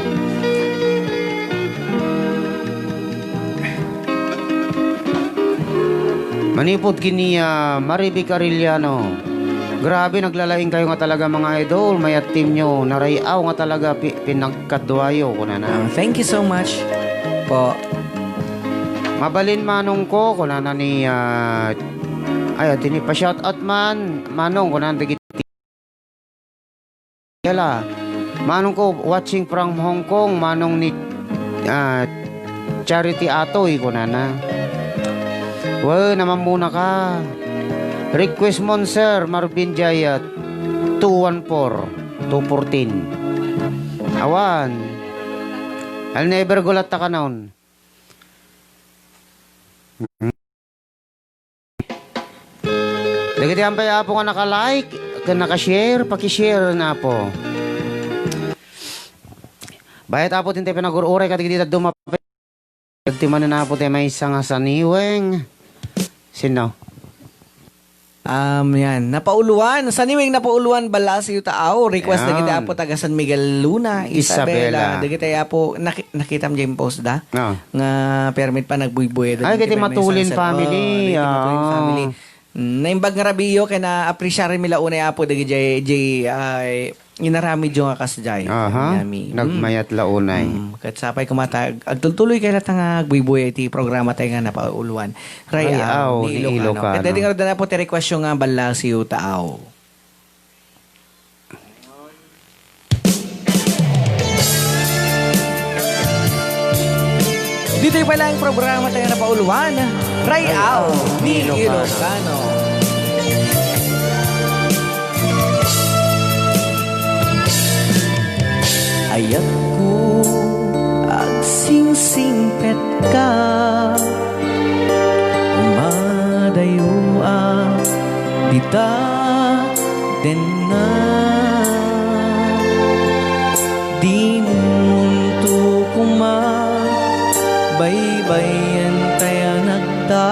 Manipod kini Mariby Cariliano. Grabe, naglalaing kayo nga talaga mga idol. Mayat team nyo. Narayaw nga talaga pinagkadwayo. Kunana. Thank you so much po. Mabalin manong ko. Kunana ni ay, tini pa shout out man. Manong, kunana digit. Yala. Manong ko watching from Hong Kong. Manong ni Charity Atoy. Kunana. Well, naman muna ka. Request mon sir, Marvin Jayat 214 Awan. I'll never gulat ta ka noon. Dagiti ampay apo nga naka-like, naka-share, paki-share na po. Bayat apo tinte pinag-uray ka dito dumapay. Dagtiman na po tayo may isang saniweng. Sino? Yan. Napauluan. Sa niwing napauluan balas yu tao. Request Yan. na kita po taga San Miguel Luna, Isabela. Isabela. Dagiti po nakita mo dyan post da. No. Nga permit pa nagbuy-buy. Ay, kiti Matulin family. Matulin family. Naimbag nga rabiyo kaya na-appreciate mila unay apo dagi jay ay inarami jo nga kas jay. Aha. Nagmayat launay. Kat sapay kumatag agtultuloy kay latang agbuy-buy iti programa tayo nga napauluan. Rayaw ni Ilocano. Kaya nga na po ti request yung nga balas yu tao. Dito pala ang programa tayo na pauluan. Rayaw ni Ilocano. Ayat ko agsingsingpet ka, umadayo dita den na di munto baybayan tayo nagda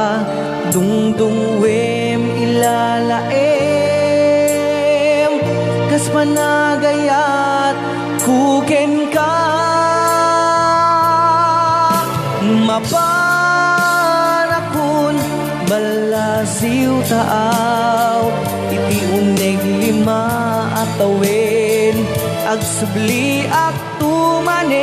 dungdung wem ilalaem kas panagayat kuken ka maparakun balasiw taaw iti uneg lima atawin agsubli ak tumanen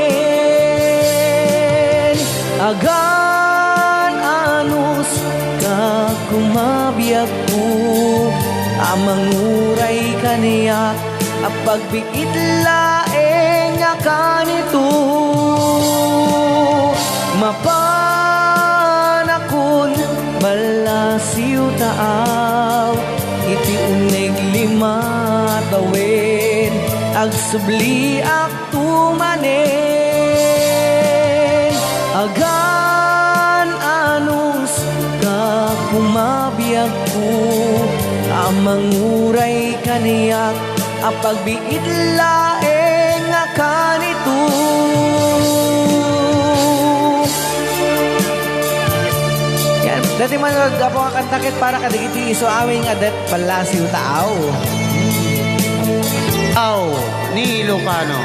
agan anus ka kumabiyag ko amanguray kaniya apagbiit laeng nga kanito mapanakon balasiw taaw iti uneg lima tawin agsubli ak tumanen agan anus ka kumabiyag ko amanguray kaniyak apagbiit laeng nga kanito Dati man po nga kantakit para kadigiti iso aming adat palasiw tao. Aw, ni Ilocano.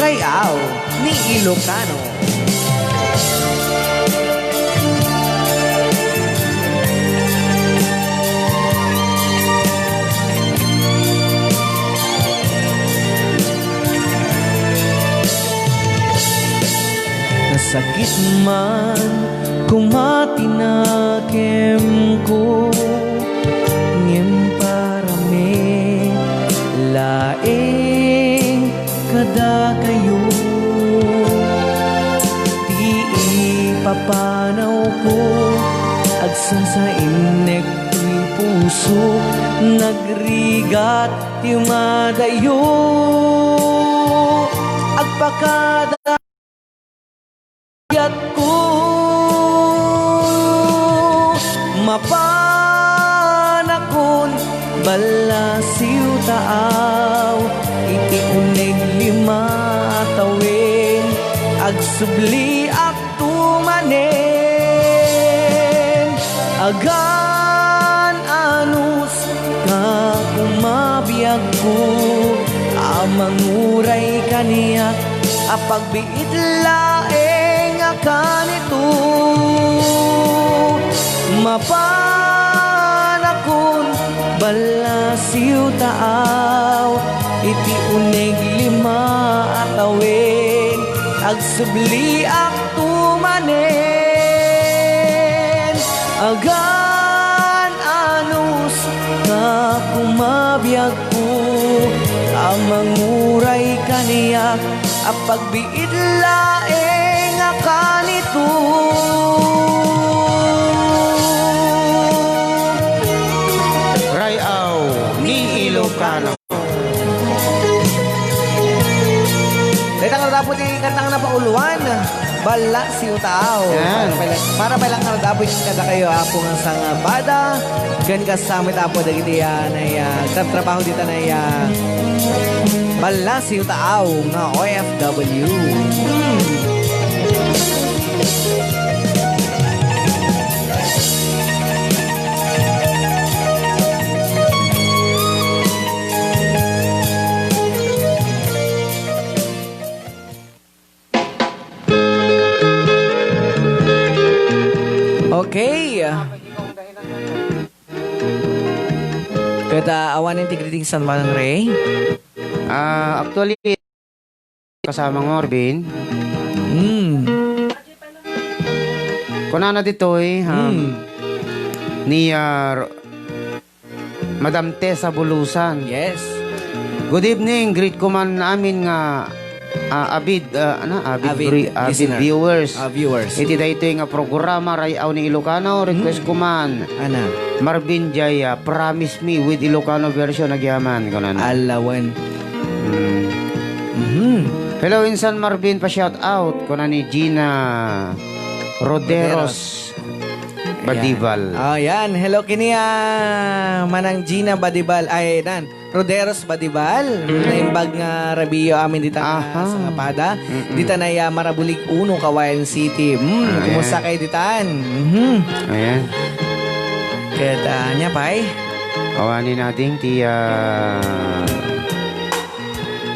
Rayaw ni Ilocano. Nasakit man kumatinakem ko ngem parame laeng kada kayo di ipapanaw ko agsan sa inek ti puso nagrigat ti madayo agpakada ko mapanakon balasiw taaw iti uneg lima tawin agsubli ak tumanen agan anus ka kumabiyag ko amanguray kaniya apagbiit laeng kanito mapanakon balasiw taaw iti uneg lima atawin agsubli ak tumanen agan anus ka kumabiyag ko amanguray kaniya apagbiit laeng kanito Rayaw ni Ilocano. Dahil ang dapat yung kantang na pauluan bala si Utao Yan. para palang nga dapat yung kada kayo apo nga sang bada gan kasamit apo dagiti na trabaho dito na bala si Utao nga OFW. Okay. Kada awan yung tigriting San Manang Ray. Actually, kasama ng Morbin. Kunana dito ni Madam Tessa Bulusan. Yes. Good evening, greet ko man namin nga avid listener. viewers. Viewers. Iti daytoy nga programa Rayaw ni Ilocano, request ko man Ana. Marvin Jaya, Promise Me with Ilocano version nagyaman kunan. Alawan. Hello Insan Marvin, pa shout out kunan ni Gina Roderos Badibal. Yan. Hello kini manang Gina Badibal. Ay, Roderos Badibal. Naimbag nga Rabio amin dita sa Ngapada. Dita na Marabulig Uno, Kawayan City. Kumusta kayo ditaan? Ayan. Kaya niya pay. Awanin natin ti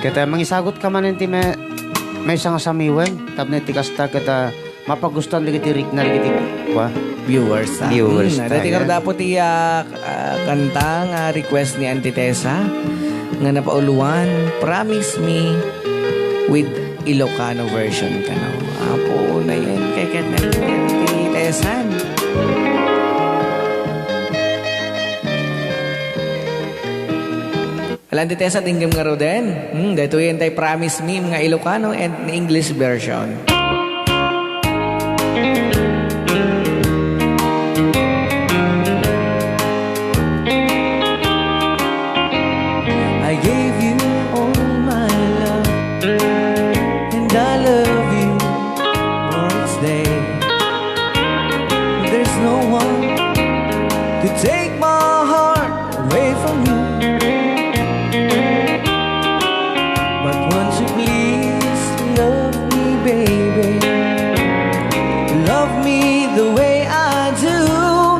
kata mangisagot ka man ti may isang samiwen tapno ti kasta kata mapagustuhan digiti Rick na digiti viewers. Viewers. Dati ka dapat kantang request ni Auntie Tessa nga napauluan, Promise Me with Ilocano version ka na. Apo na yan. Kaya na Auntie Tessa. Alam Auntie Tessa, tinggam nga ro din. Dito yan tayo Promise Me nga Ilocano and English version. I gave you all my love, and I love you more each day. There's no one to take my heart away from you. But won't you please love me, baby? Love me the way I do.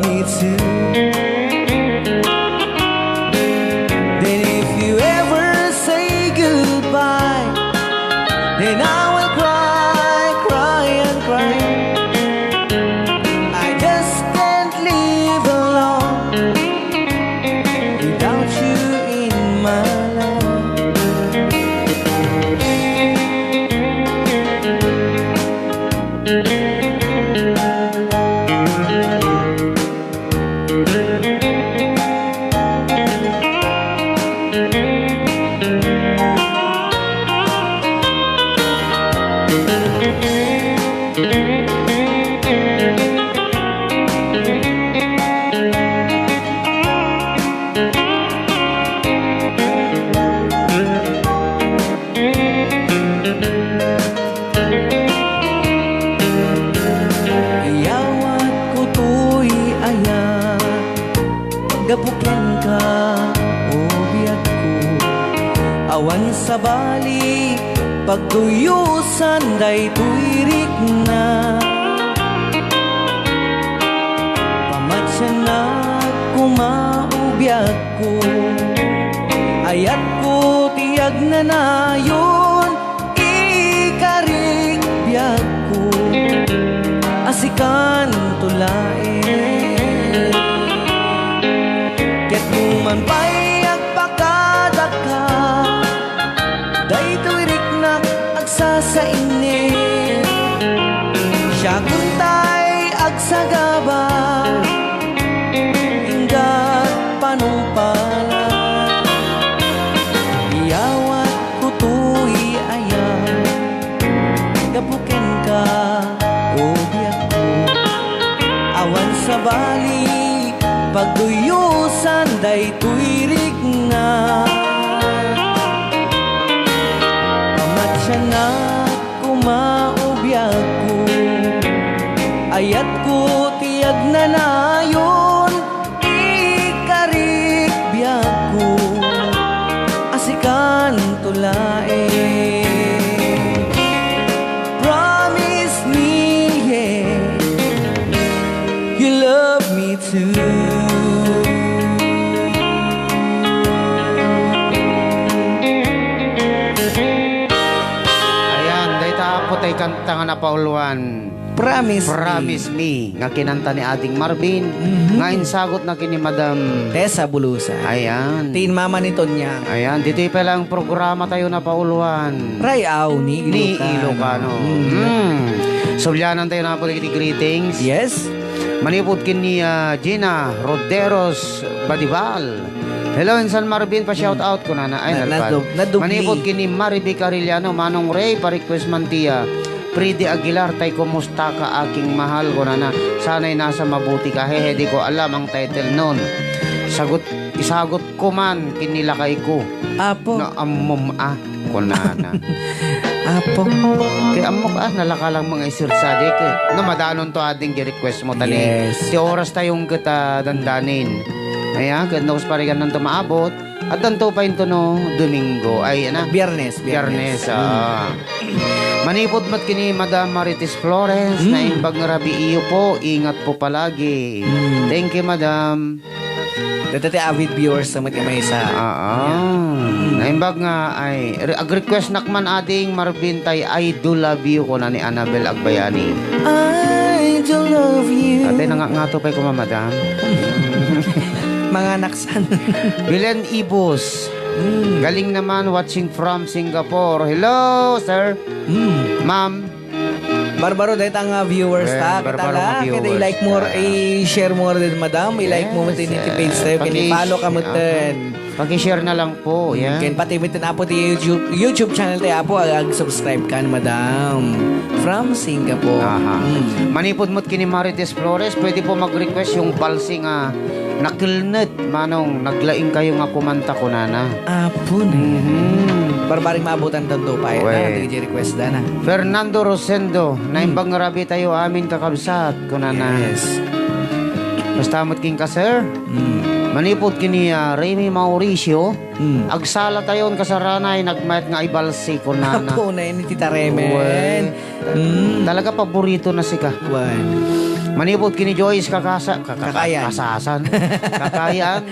me too. Then if you ever say goodbye, then I will cry, cry and cry. I just can't live alone without you in my life. Iyawat ko to'y ayan, gapukin ka o biyag ko. Awan sa bali, pagtuyusan day tuirik na. Pamatsya na kumaubiyag ko, ayat ko tiyag na na yun, ikarik biyag ko. Asikan tulain ket man pa'y agpakadaka, day tuirik na agsasainit. Siya kuntay agsagaba, hinggat panumpala. Iyawat ko to'y ayan, gapuken ka o biyak ko. Awan sa bali, pagduyusan day tuirik na. Pamatsya na kumaubiyag ko, ayat ko tiyag na na yun, ikarik biyag ko. Asikan tulain, promise me, yeah, you love me too. Ayan, day taapot ay kanta nga napauluan. Promise Me nga kinanta ni Ading Marvin. Nga insagot na kini Madam. Tessa Bulusa. Ayan. Tin mama ni Tonya. Ayan, dito pa lang programa tayo na pauluan. Rayaw ni Ni Ilocano. Ilocano. Sulyanan tayo na po greetings. Yes. Manipod kini Gina Roderos Badibal. Hello in San Marvin, pa shout out ko na ay nadubli. Manipod kini Mariby Cariliano, Manong Ray, pa-request man tiya. Pridi Aguilar, tay kumusta ka aking mahal ko na sana'y nasa mabuti ka. Hehe, di ko alam ang title nun. Isagot ko man kinilakay ko Apo. na amom ko na. Apo. Kaya amok nalakalang mga isirsadik no madanon to ating request mo tani. Yes. Ti oras tayong kita dandanin. Ayan, kaya nos parigan nang tumaabot. At danto pa yun to no, Domingo. Ay, Biyernes. Biyernes. Manipod mat kini Madam Marites Flores na imbag nga rabi iyo po. Ingat po palagi. Thank you, Madam. Dati avid viewers sa may sa. Naimbag nga ay request nakman ading Marvin tay I do love you ko na ni Annabel Agbayani. I do love you. Ate nga to pay ko Madam. Mga naksan. Bilen Ibus. Galing naman watching from Singapore. Hello, sir. Ma'am. Barbaro dahil ang viewers ta. Barbaro Kita nga viewers. Kita i-like more, i-share more din madam. I-like mo matin iti page tayo. Kini-follow ka matin. Paki-share na lang po. Yan. Kaya pati matin apo ti YouTube channel tayo apo. Ag-subscribe ka madam. From Singapore. Manipod mo't kini Marites Flores. Pwede po mag-request yung balsi nga nakilnet. Manong naglaing kayo nga kumanta ko nana. Apo na. Barbaring maabutan tanto pa yun. Wait. Hindi request na. Fernando Rosendo. Naimbang nga rabi tayo amin kakabsat ko nana. Yes. Basta mo't king ka sir. Manipod kini Remy Mauricio. Agsala tayon kasaranay nagmayat nga ibalsi ko nana. Apo na yun ni Tita Remen. Talaga paborito na si ka. Manipod kini Joyce Kakayan. kasasan. Kakayan.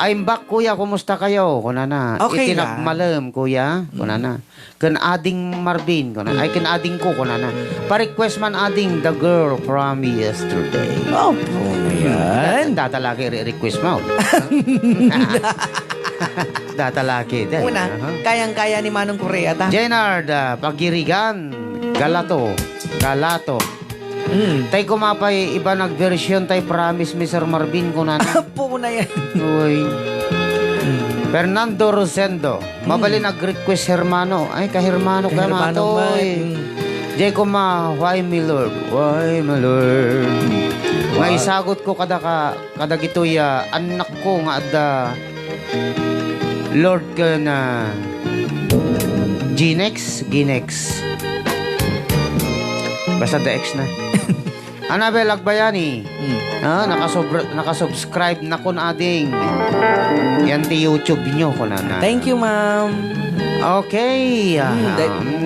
I'm back kuya, kumusta kayo? Kunana. Okay Itinakmalam kuya. Kunana. Kan ading Marvin kunana. Ay kan ading ko kunana. Pa-request man ading the girl from yesterday. Oh, yan. Datalaki request mo. Datalaki. Una, kayang-kaya ni Manong Korea ta. Jenard, Pagirigan, Galato. Tay kumapay, iba nag-version tay promise Mr. Marvin ko na. Po na yan. Uy. Fernando Rosendo, mabali nag-request Hermano. Ay, ka-Hermano ka Hermano mato. man. Jay ko why my Lord? Why my Lord? May sagot ko kada gitoy anak ko nga ada Lord ka na Ginex. Basta the X na. Anabel Agbayani. Nakasubscribe na kun ading. Yan ti YouTube nyo ko na. Thank you, ma'am. Okay.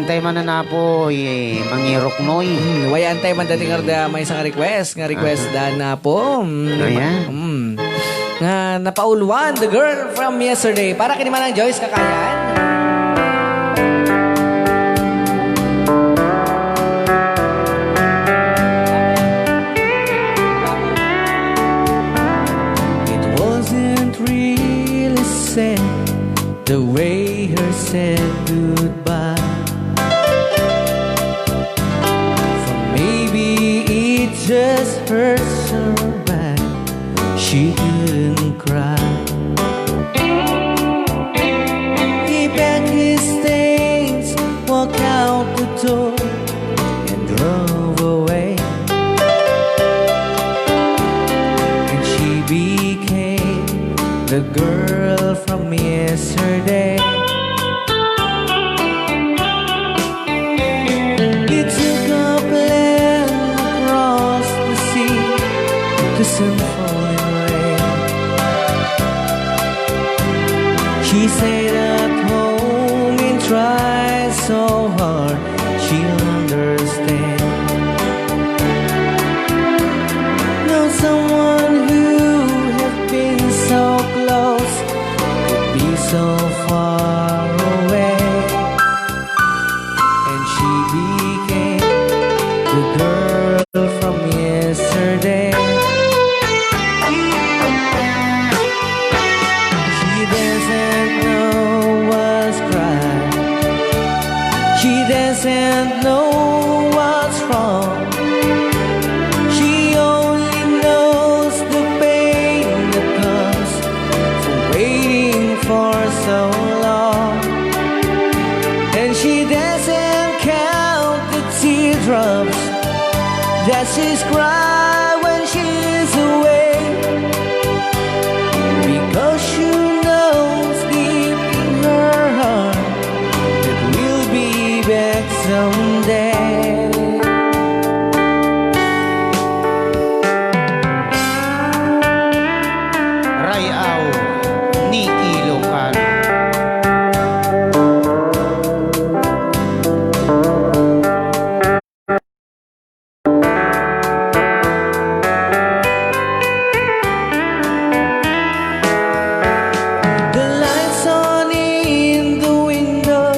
Tay man na po mangirok noy. Wayan tayo man dating arda may isang request. Nga request da na po. Ayan. Nga napauluan, the girl from yesterday. Para kini Manang Joyce Kakayan. It wasn't really said the way her said goodbye. For maybe it just hurts her bad. She couldn't cry. He packed his things, walked out the door, and drove away. And she became the girl from yesterday. He took a plane across the sea to some falling rain. She stayed at home and tried so hard she'll understand. Now someone who had been so close could be so far away. And she became the girl from yesterday. She doesn't know what's right. She doesn't know what's wrong. She only knows the pain that comes from waiting for so long. And she doesn't count the teardrops that she's cried when she's away. Because she knows deep in her heart that we'll be back someday. Rayaw ni Ilocano. The lights on in the window.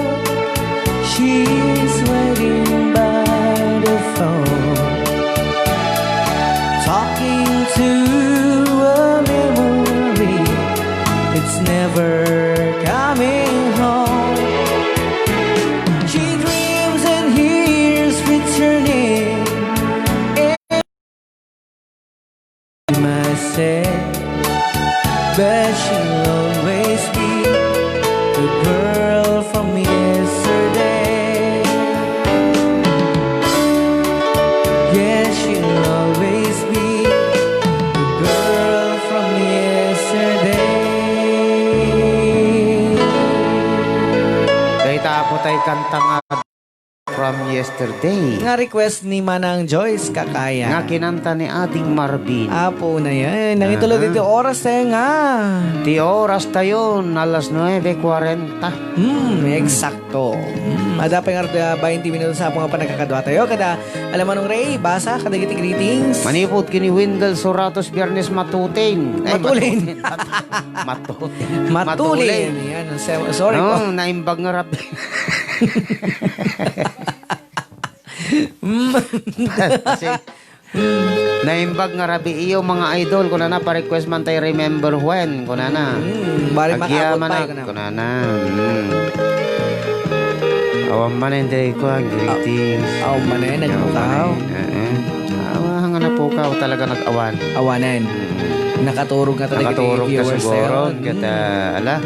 She's waiting by the phone, talking to a memory. It's never coming home. She dreams and hears returning. Myself, but she'll always be the girl from yesterday. Yes, she'll always be the girl from yesterday. Kay tapo tay kantang from yesterday. Nga request ni Manang Joyce Kakaya. Nga kinanta ni ating Marvin. Apo na yan. Nangitulo dito oras tayo nga. Di oras tayo, alas 9:40. Eksakto. Ada pa nga 20 minutos sa mga panagkakadwa tayo. Kada alam mo nung Ray, basa, kada greetings. Manipot kini Wendell Soratos Biyernes Matutin. Matulin. Matutin. Matulin. Yan. Sorry po. No, naimbag nga rabi. Kasi, naimbag nga rabi iyo mga idol ko na pa-request man tayo remember when ko na Bari makabot Agyaman pa na ko na Awan man hindi ko ang greetings. Awan man na nagpukaw. Awan na po ka talaga nag-awan. Awanan. Nakaturog nga talaga Nakaturog ka viewers siguro. tayo. Kata, ala.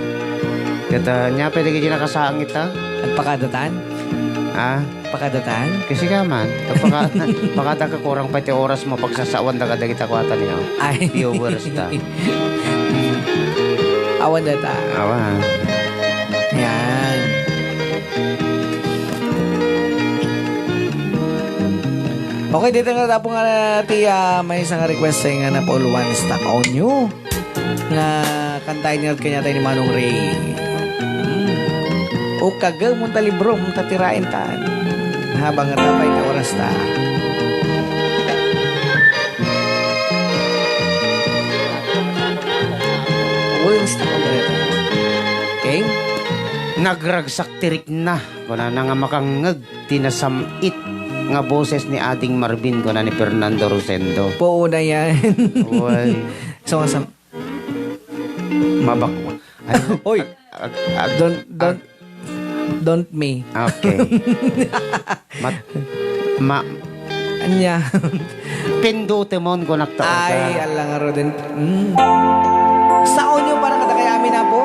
Kata, niya pwede ka nakasaang ita. At pakadatan? Pakadatan? Kasi ka man. Pakata ka kurang pati oras mo pagsasawan na kada kita kwata niya. Ay. Viewers ta. Awan data. Awan. Yan. Okay, dito nga tapo nga tiya may isang request nga na Paul One Stuck on You nga kantay niya kanya tayo ni Manong Ray. O kaga munta libro munta tirain ta habang nga tapay na oras ta. Uy, stuck on you. Okay? Nagragsak tirik na. Kuna na nga makangag tinasamit nga boses ni ating Marvin kuna ni Fernando Rosendo. Po na yan. Uy. So, masam. Mabakwa. Oy, don't me. Okay. Anya. Pinduti mo ko naktaon ka. Ay, alang nga rodin. Saon nyo para kata kaya amin na po?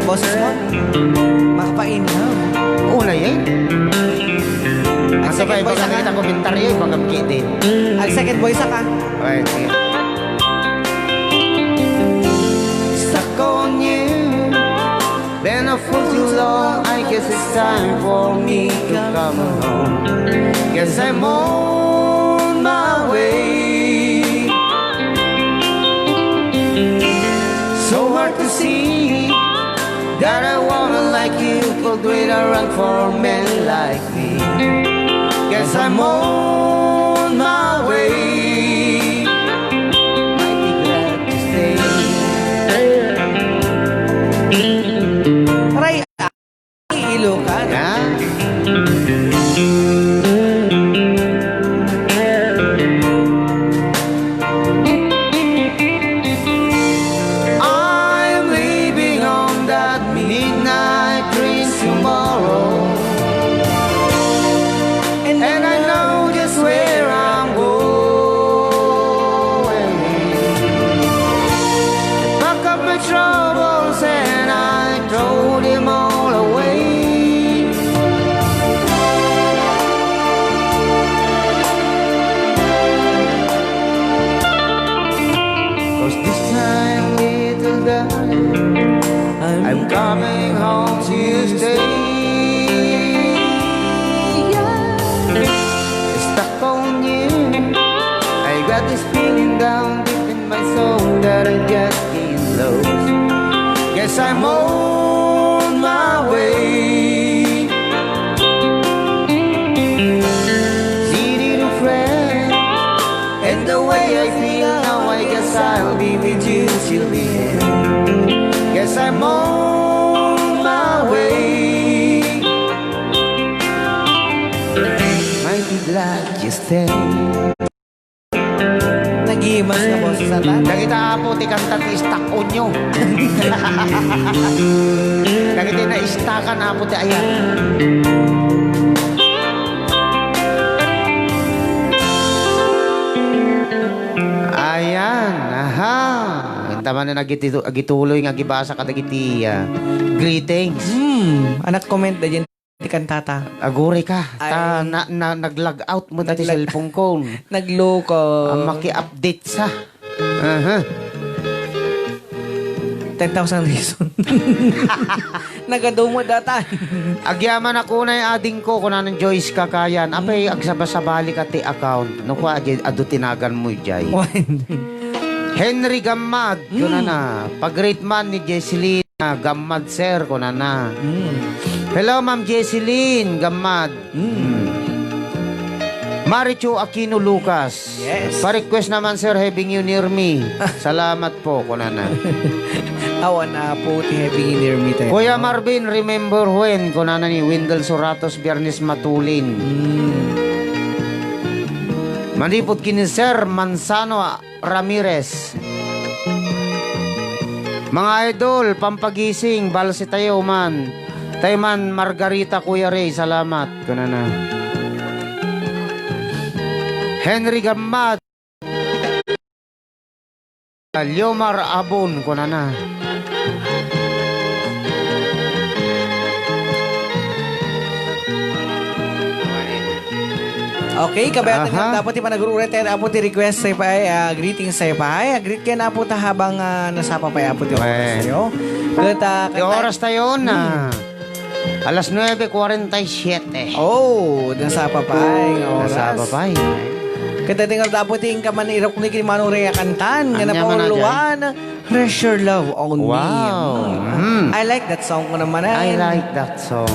Boses mo? Makapainhaw. Una yan. Ang sabay ba kanina komentaryo, ibang kitin. Ang second voice ka. Okay, sige. Stuck on you. Been a fool too long. I guess it's time for me to come home. Guess I'm on my way. So hard to see that I wanna like you, but wait around for men like me. Guess I'm on my way. Might be glad to stay. Aray, Ilocan. Yeah. I'm coming home to stay. Stuck on you. I got this feeling down deep in my soul that I just can't lose. Guess I'm on my way. See little friend, and the way I feel now, I guess I'll be with you till the end. Guess I'm on my way. stay. Nag-iimas ka po sa satan. Dagita po ti kanta ti stock onyo. Dagiti na istakan na po ti ayan. Ayan, aha. Tama na agituloy nga gibasa ka dagiti greetings. Anak comment na dyan ti kantata. Aguri ka. Ta Ay. nag-log out mo dati cellphone ko. Nagloko. Maki-update sa. Aha. 10,000 reason. Nagadumo datan. Agyaman ako na yung ading ko kung anong Joyce kakayan. Apay, agsabasabali ka ti account. No ko, ado tinagan mo jay. Henry Gammad, kuna na. Pag-great man ni Jesseline Gammad, sir, kuna na. Hello, Ma'am Jesseline Gammad. Marichu Aquino Lucas. Yes. Pa-request naman, sir, having you near me. Salamat po, kuna na. Awan na po ti heavy near me tayo. Kuya Marvin, remember when? Kuna na ni Wendell Soratos, Biernes Matulin. Manipot kini Sir Manzano Ramirez. Mga idol, pampagising, balsi tayo man. Tayo man, Margarita Kuya Ray, salamat. Kuna na. Henry Gammad. Liomar Abon, kuna na. Okay, kabayatan Aha. nga dapat ti panagruret tayo apo ti request sa ipay, greetings sa ipay. Greet kayo na po ta habang nasapa pa apo ti oras tayo. Kata Yung oras tayo na. Alas 9:47. Oh, nasapa pa oras. Nasa babay. Kata tingal dapat ti ingka man irok ni kinmanong rea kantan. Nga na Anya man na pauluan. Rest your love on Wow. me. I like that song ko naman. I like that song.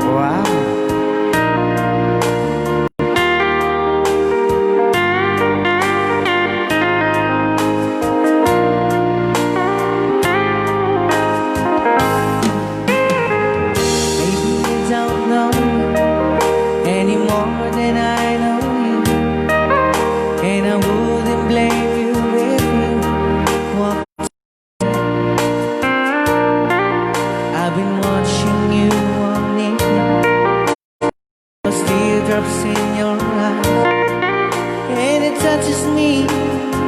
Wow. Maybe you don't know any more than I know you, and I wouldn't blame you if you walked. I've been watching you all night, teardrops in your eyes, and it touches me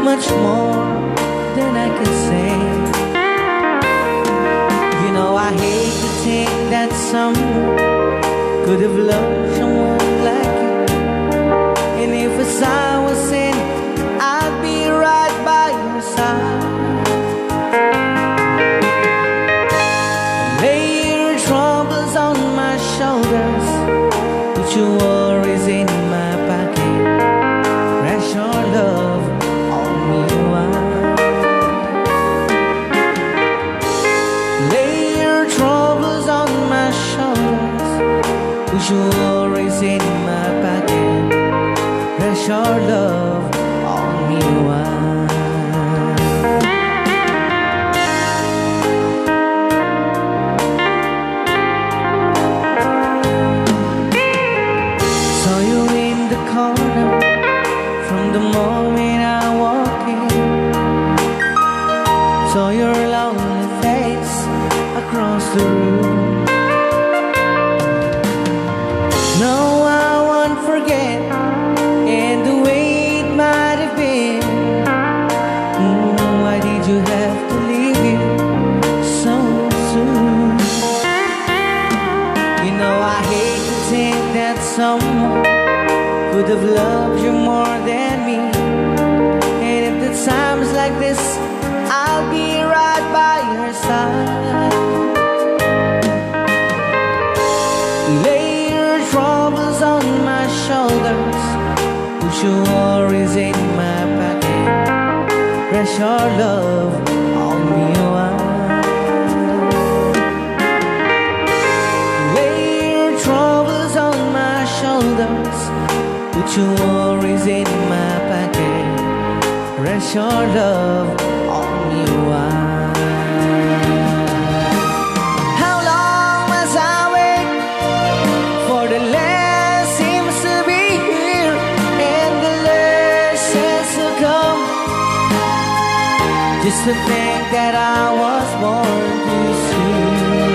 much more than I can say. You know I hate to think that someone could have loved someone like you. And if as I was in, I'd be right by your side. Lay your troubles on my shoulders, put your worries in my pocket. Rest your love on me while. Lay your troubles on my shoulders, put your worries in my pocket. Rest your love on me while. Saw you in the corner from the moment I walk in. Saw your lonely face across the room. No, I won't forget, and the way it might have been. Why did you have to leave you so soon? You know I hate to think that someone could have loved you more than me. And if the times like this, I'll be right by your side. Lay your troubles on my shoulders, put your worries in my pocket. Rest your love on me while. Lay your troubles on my shoulders, put your worries in my pocket. Rest your love on me while. How long must I wait used to think that I was born too soon.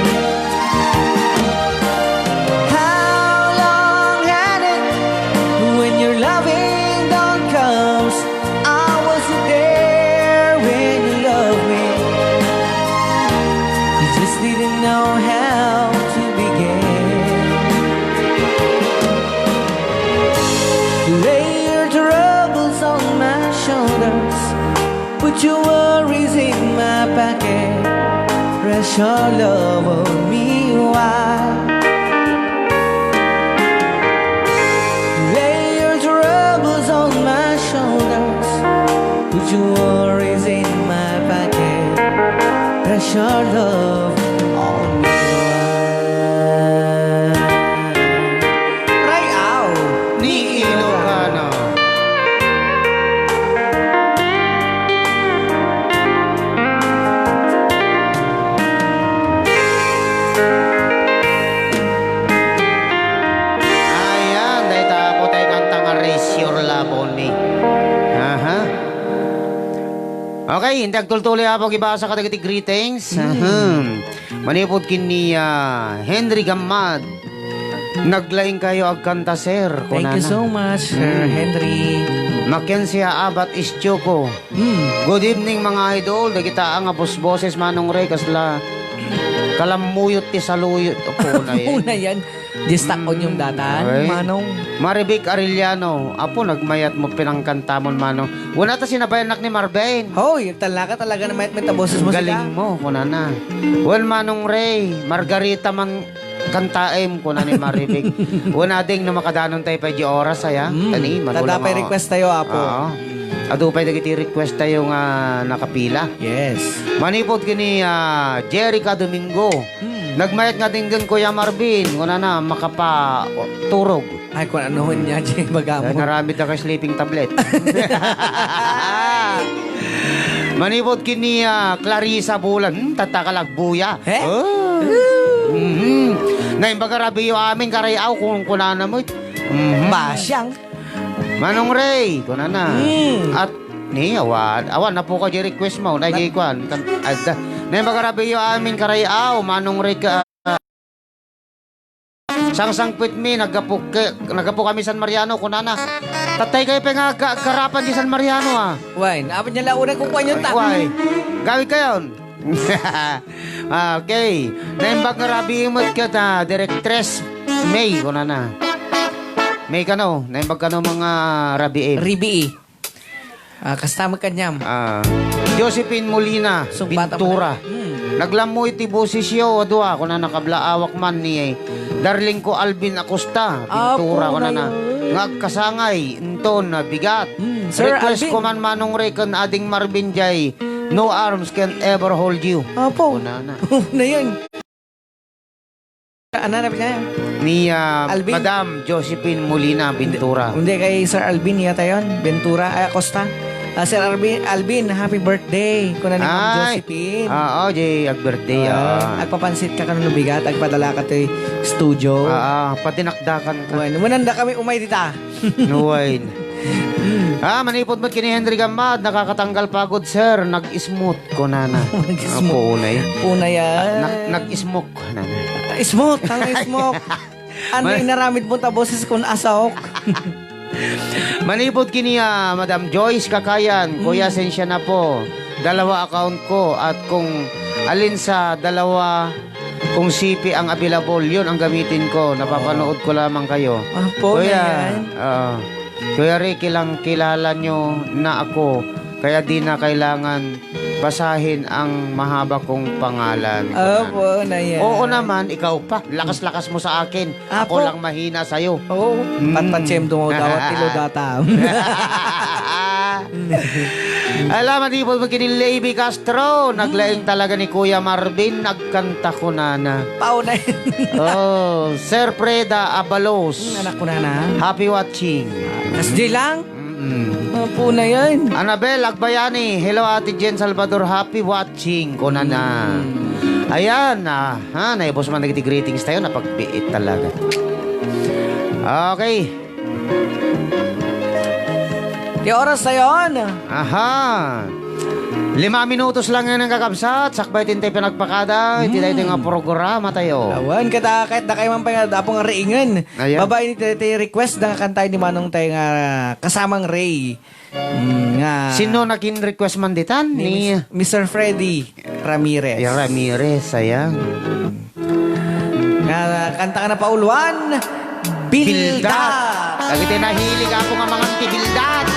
How long had it when your loving don't comes? I wasn't there when you loved me. You just didn't know how to begin. Lay your troubles on my shoulders, put your worries in my pocket, rest your love on me while. Lay your troubles on my shoulders, put your worries in my pocket, rest your love on me while. Right out! Ni Ilocano. Ayan, dahil tapo tayo kantang Raise Your Love on Me. Aha. Okay, hindi agtultuloy ako gibasa ka dagiti greetings. Manipod kini Henry Gamad. Naglaing kayo agkanta, sir. Thank you so much, Sir Henry. Mackenzie Abat Istyoko. Good evening mga idol. Dagita ang boses manong rey kasla kalamuyot ti saluyot. Opo na yan. Una yan. Distak on yung dataan, Okay. manong. Marivic Arellano. Apo, nagmayat mo pinangkantamon manong. Wala ta sinabayanak ni Marbain. Hoy, talaga na may boses mo Galing mo, kuna na. Well, manong Ray, Margarita man kantaem kuna ni Marivic. Wala ding na makadanon tayo pa di oras aya. Tani, Tatapay request tayo, Apo. Oo. Adupay dagiti request tayo nga nakapila. Yes. Manipod kini Jerica Domingo. Nagmayat nga din Kuya Marvin. Kuna na makapa turog. Ay, kung anuhon niya, Jay, magamo. Naramit na kay sleeping tablet. Manipod kini Clarissa Bulan. Tatakalagbuya. Eh? Oh. Naimbaga rabiyo amin karayaw kung kunana mo. Basyang. Manong Ray, kunana. Mm. At ni awan na po ka di request mo. Nagikwan. Naimbaga rabiyo amin karayaw. Manong Ray ka. Sang pit mi nagapo kami San Mariano kunana. Tatay kayo pa nga karapan di San Mariano Why, naapit niya launa kung kwan yung ta. Why? Gawin kayo. Okay. Naimbag nga rabi imot ka ta Directress May kunana. May kano. Naimbag kano mga rabi Ribi. Kasama kanyam. Josephine Molina Sumpata Pintura. mo na. Naglamoy ti bosisyo adwa kuna nakablaawak man ni Darling ko Alvin Acosta Pintura Apo, kuna na ngayon. ngagkasangay enton na bigat. Sir Request Alvin. ko man manong Recon ading Marvin Jay. No arms can ever hold you. Opo. Kuna na. Na yun. Ano na niya? Ni Alvin? Madam Josephine Molina Pintura. Hindi kay Sir Alvin yata yun. Ventura, Acosta. Sir Alvin, happy birthday. Kuna ni Ma'am Josephine. Jay, birthday. Agpapansit ka kanong lubigat, agpadala ka to studio. Patinakdakan ka. Mananda kami umay dita. Nuwain. Manipod mo kini Henry Gamad, nakakatanggal pagod sir, nag-smooth ko nana. Nag-smooth. Punay. Una yan. Nag-smoke nana. Smoke, tanga smoke. Ano yung naramid mo ta boses kung asok? Manipod kini Madam Joyce Kakayan, Kuya sensya na po. Dalawa account ko at kung alin sa dalawa kung CP ang available, yun ang gamitin ko. Napapanood ko lamang kayo. Apo, na yan. Kuya Ricky lang kilala nyo na ako, kaya di na kailangan basahin ang mahaba kong pangalan. Apo, na yan. Oo naman, ikaw pa. Lakas-lakas mo sa akin. Ako Apo. lang mahina sa'yo. Oo. Patpatsem mo daw at tilo data. Alam, di po magkini Lady Castro. Naglaing talaga ni Kuya Marvin. Nagkanta ko nana. Pao na yan. Oh, Sir Preda Abalos. Anak ko na. Happy watching. Kasdi lang. Mm. Apo na yan. Annabel Agbayani. Hello Ate Jen Salvador. Happy watching ko na. Ayan, naibos man nagiti greetings tayo. Napagpiit talaga. Okay. Di oras na yun. Aha. 5 minutos lang yan ang kakabsat. Sakbay tintay pinagpakada. Iti tayo nga programa tayo. Awan, kada kahit na kayo man pa nga dapo nga ringan. Ayan. Babae ni tayo request na kantay ni Manong tayo nga kasamang Ray. Nga. Sino naging request man ditan? Ni Mr. Freddy Ramirez. Ramirez, ayan. Nga kanta ka na pauluan. Bildat. Lagi tayo nahilig ako nga mga tibildat.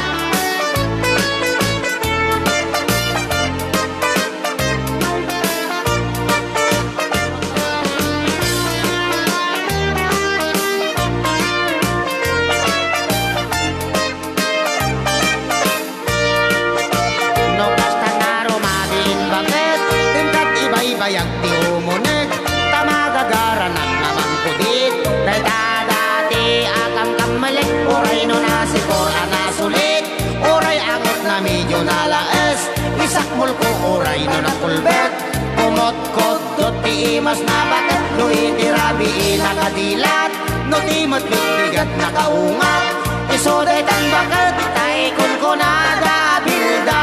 No basta na rumadin bakit tingkat ibay-bayag ti umunig tamagagara ng naman kudit dahil dati akang kamalik oray no nasikor anasulit oray angot na medyo nalaes isakmol ko oray no nakulbet kumot kod dot ti imas na bakit no itirabi nakadilat no timot bigat nakaungat isoday tan bakit tay kun ko nagabildat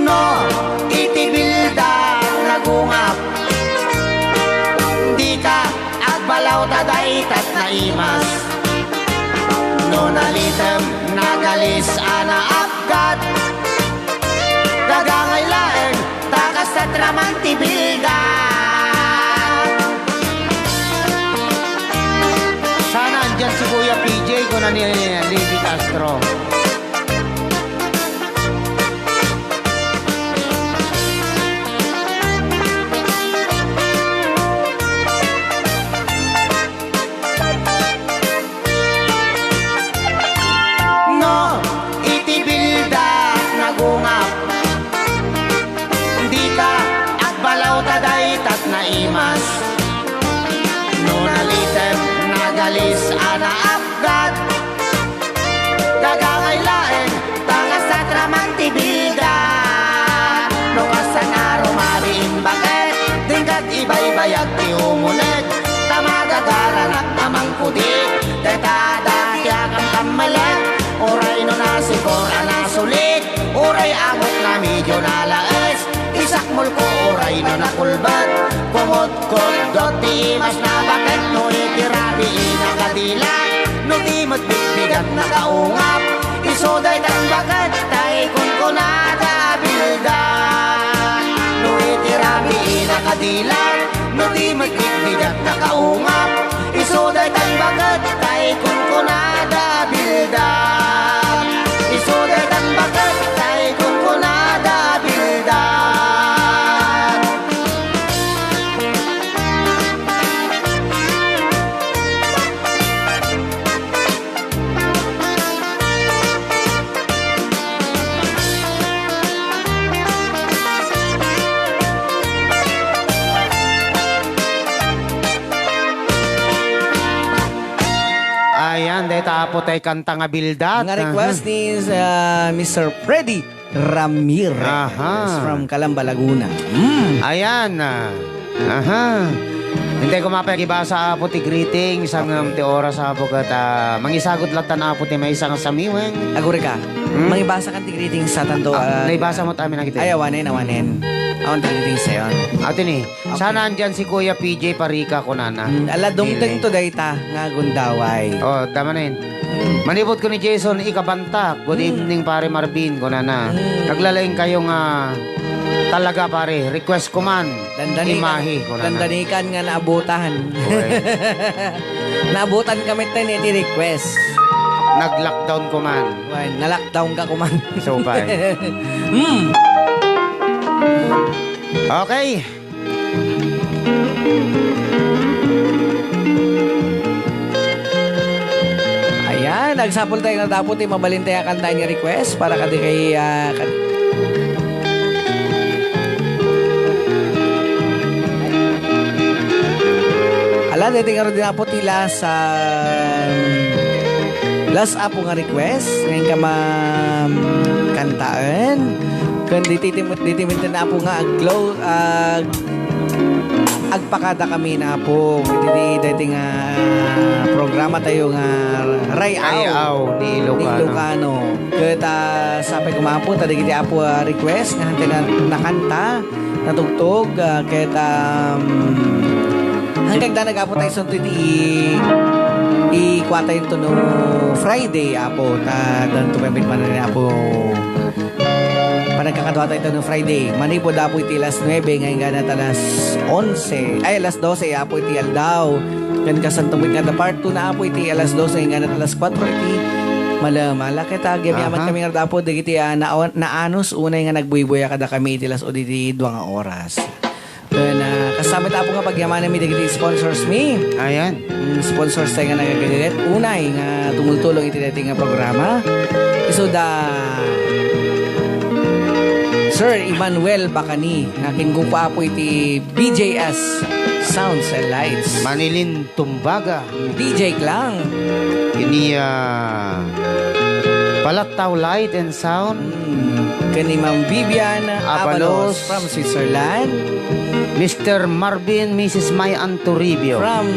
no itibildat nagungap di ka agbalaw taday tat na imas no nalitem nagalis ana apgat dagangay laeng takas at ramang tibildat sana andyan si Kuya PJ ko na ni Libby Castro. No, itibilda nagungap di ka agbalaw taday tat na imas no nalitem nagalis ana apgat dagangay laeng takas at ramang tibilda no kasanaro mariin bakit dingkat ibay-bayag ti umunig tamagagara na namang kudik detada kiyakang kamalit oray no nasikor anasulit oray agot na medyo nalaes isakmol ko oray no nakulbat kumot ko dot ti imas na bakit no itirabi nakadilat no timot bigat nakaungap isoday tan bakit tay kun ko nagabildat no itirabi nakadilat no timot bigat nakaungap isoday tan bakit tay kun ko nagabildat isoday tan bakit tay kun ko nagabildat ayan, dahil tapo tayo kanta nga bildat. Nga request ni Mr. Freddy Ramirez Aha. from Calamba, Laguna. Ayan. Aha. Hindi ko mapagibasa apo ti greeting isang ti oras apo kat mangisagot latan apo ti may isang samiweng. Agure ka. Mangibasa kan ti greetings sa tanto. Naibasa mo tayo na kita. Ay, awanin. Awan ti greetings sa'yo. Ate ni, sana andyan si Kuya PJ Parika ko nana. Ala, dumteng to dayta nga gundaway. Oh, tama na yun. Manibot ko ni Jason Ikabantak. Good evening pare Marvin ko nana. Naglalaing kayo nga talaga pare. Request ko man. Imahi ko nana. Dandanikan nga naabutan. Naabutan kami tayo ni request. Nag-lockdown ko man. Na-lockdown ka kuman. So pa. Okay. Ayan, nagsapol tayo na dapat mabalintay ang kanta niya request para kadi kay ala, dito nga rin po tila sa last apo nga request ngayon ka kantaan kung ditimintin na po nga agpakada kami na po dito nga programa programa tayo nga Rayaw Ayaw ni ni Ilocano. Ilocano. Kaya sabi ko mga po, tadi kiti apo request nga hantay na kanta, natugtog, kaya hanggang da nag-apo tayo sa i-kwata yun to no Friday apo, dan tumemit man na apo panagkakadwa tayo no Friday. Manipo da po iti alas 9, ngayon ganat alas 11, ay alas 12, apo iti aldaw. Kan kasantong nga da part 2 na apo iti alas 12, ngayon ganat alas 4 iti mala kita gyamyaman kami nga dapo digiti naanos unay nga nagbuy-buya kada kami iti alas o diti 2 nga oras. Na kasama tapo nga pagyamanan mi digiti sponsors mi. Ayan. Sponsors tayo nga nagagalit. Unay nga tumultulong iti dating nga programa. Iso da Sir Emmanuel Bacani nga kingupa po iti BJS Sounds and Lights. Manilin Tumbaga. DJ Klang. Ini Palataw Light and Sound. Kani Ma'am Vivian Avalos Avalos. from Switzerland. Mr. Marvin, Mrs. May Antoribio. From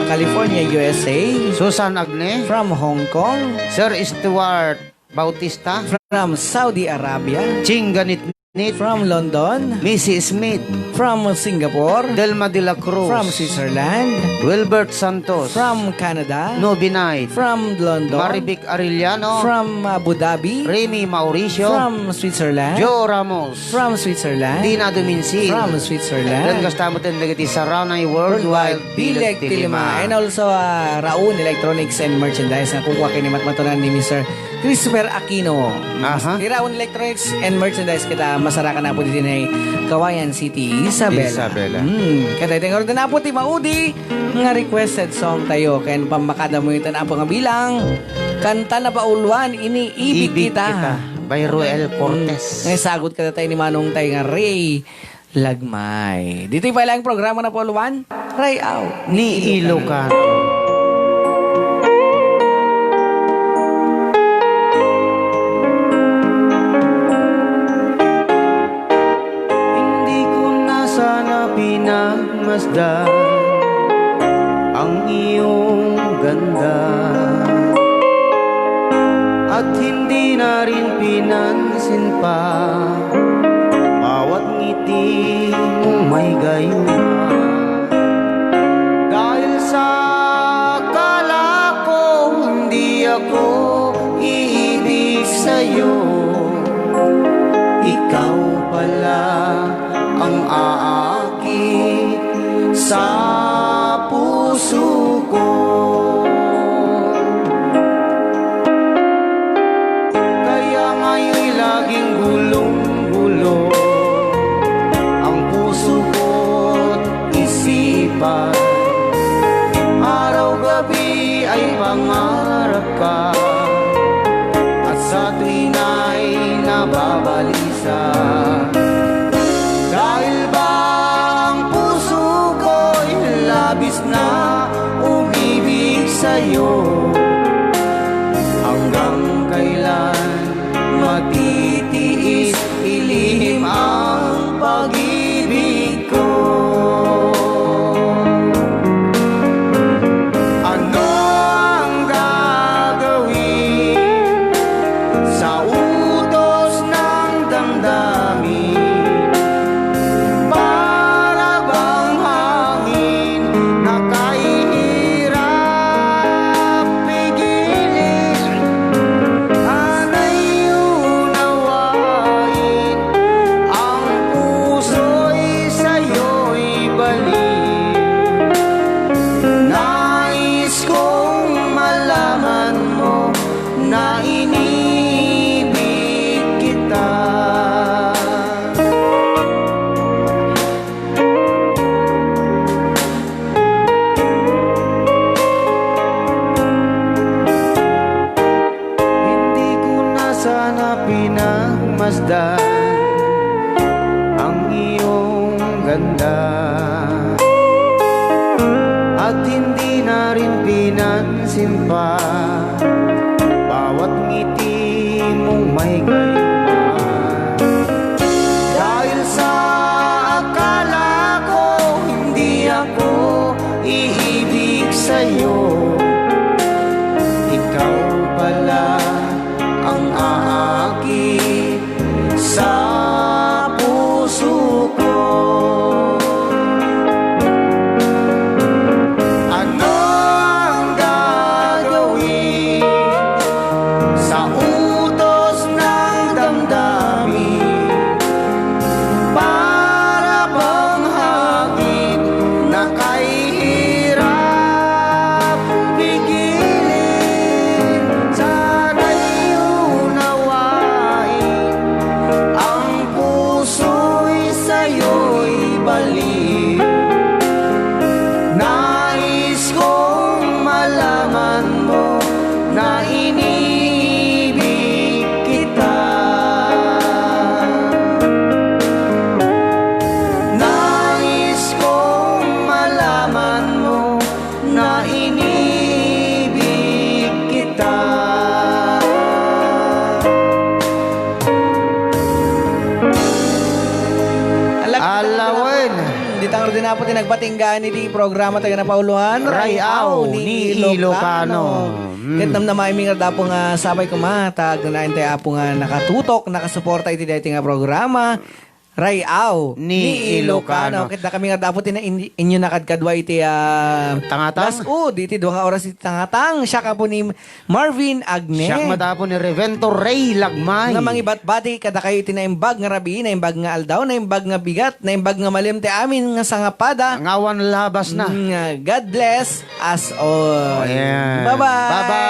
California, USA. Susan Agne. From Hong Kong. Sir Stuart Bautista. From Saudi Arabia. Chinganit Nit. From London. Mrs. Smith. From Singapore. Delma de la Cruz. From Switzerland. Wilbert Santos. From Canada. Nobi Knight. From London. Marivic Arellano. From Abu Dhabi. Remy Mauricio. From Switzerland. Joe Ramos. From Switzerland. Dina Dominsil. From Dan Switzerland. kastamot ang nagati sa Ranay Worldwide Bileg Tilima. And also Raun Electronics and Merchandise na kukuha kini matmatunan ni Mr. Christopher Aquino. Aha. Di Raun Electronics and Merchandise kita masarakan na po dito na Kawayan City, Isabela. Kaya tayo nga na po ti Maudi nga requested song tayo. Kaya pamakada mo ito na po nga bilang kanta na pauluan iniibig kita. By Roel Cortez. Ngayon sagot ka na tayo ni Manong tayo nga Ray Lagmay. Dito pa lang programa na pauluan Rayaw Ni Ilocano. Hindi ko na sana pinagmasdan ang iyong ganda, at hindi na rin pinansin pa bawat ngiti mong may gayuma. Dahil sa akala ko hindi ako iibig sa'yo, ikaw pala ang aakit sa puso ko. Kaya nga'y laging gulong-gulo ang puso ko't isipan. Araw-gabi ay pangarap ka, at sa tuwing ay nababalisa. Dahil ba ang puso ko'y labis na umibig sa'yo, hanggang kailan matitiis ilihim ang pag-ibig ko. Ano ang gagawin sa utos ng damdamin? Para bang hangin na kahirap pigilin? Anay unawain ang puso'y sa'yo'y balik. Nais kong malaman mo na inibig kita. Hindi ko na sana pinagmasdan ang iyong ganda, at hindi na rin pinansin pa bawat ngiti mong may gayuma. Dahil sa akala ko hindi ako iibig sa'yo, pati nagpatinggaan ni di programa tayo na pauluhan. Rayaw ni Ilocano. Ket namnamay mi nga dapo nga sabay kumatag na nain tayo apo nga nakatutok, nakasuporta iti dati nga programa. Rayaw Ni Ilocano. Ket na kami nga dapo tina inyo nakadkadwa iti Tangatang. iti 2 oras iti tangatang. Siya ka po ni Marvin Agne. Siya madapo ni Revento Ray Lagmay. Nga mangibat-bati kada kayo tinaimbag nga rabi, naimbag nga aldaw, naimbag nga bigat, naimbag nga malim ti amin nga sangapada. Ngawan labas na. God bless us all. Ayan. Bye-bye. Bye-bye.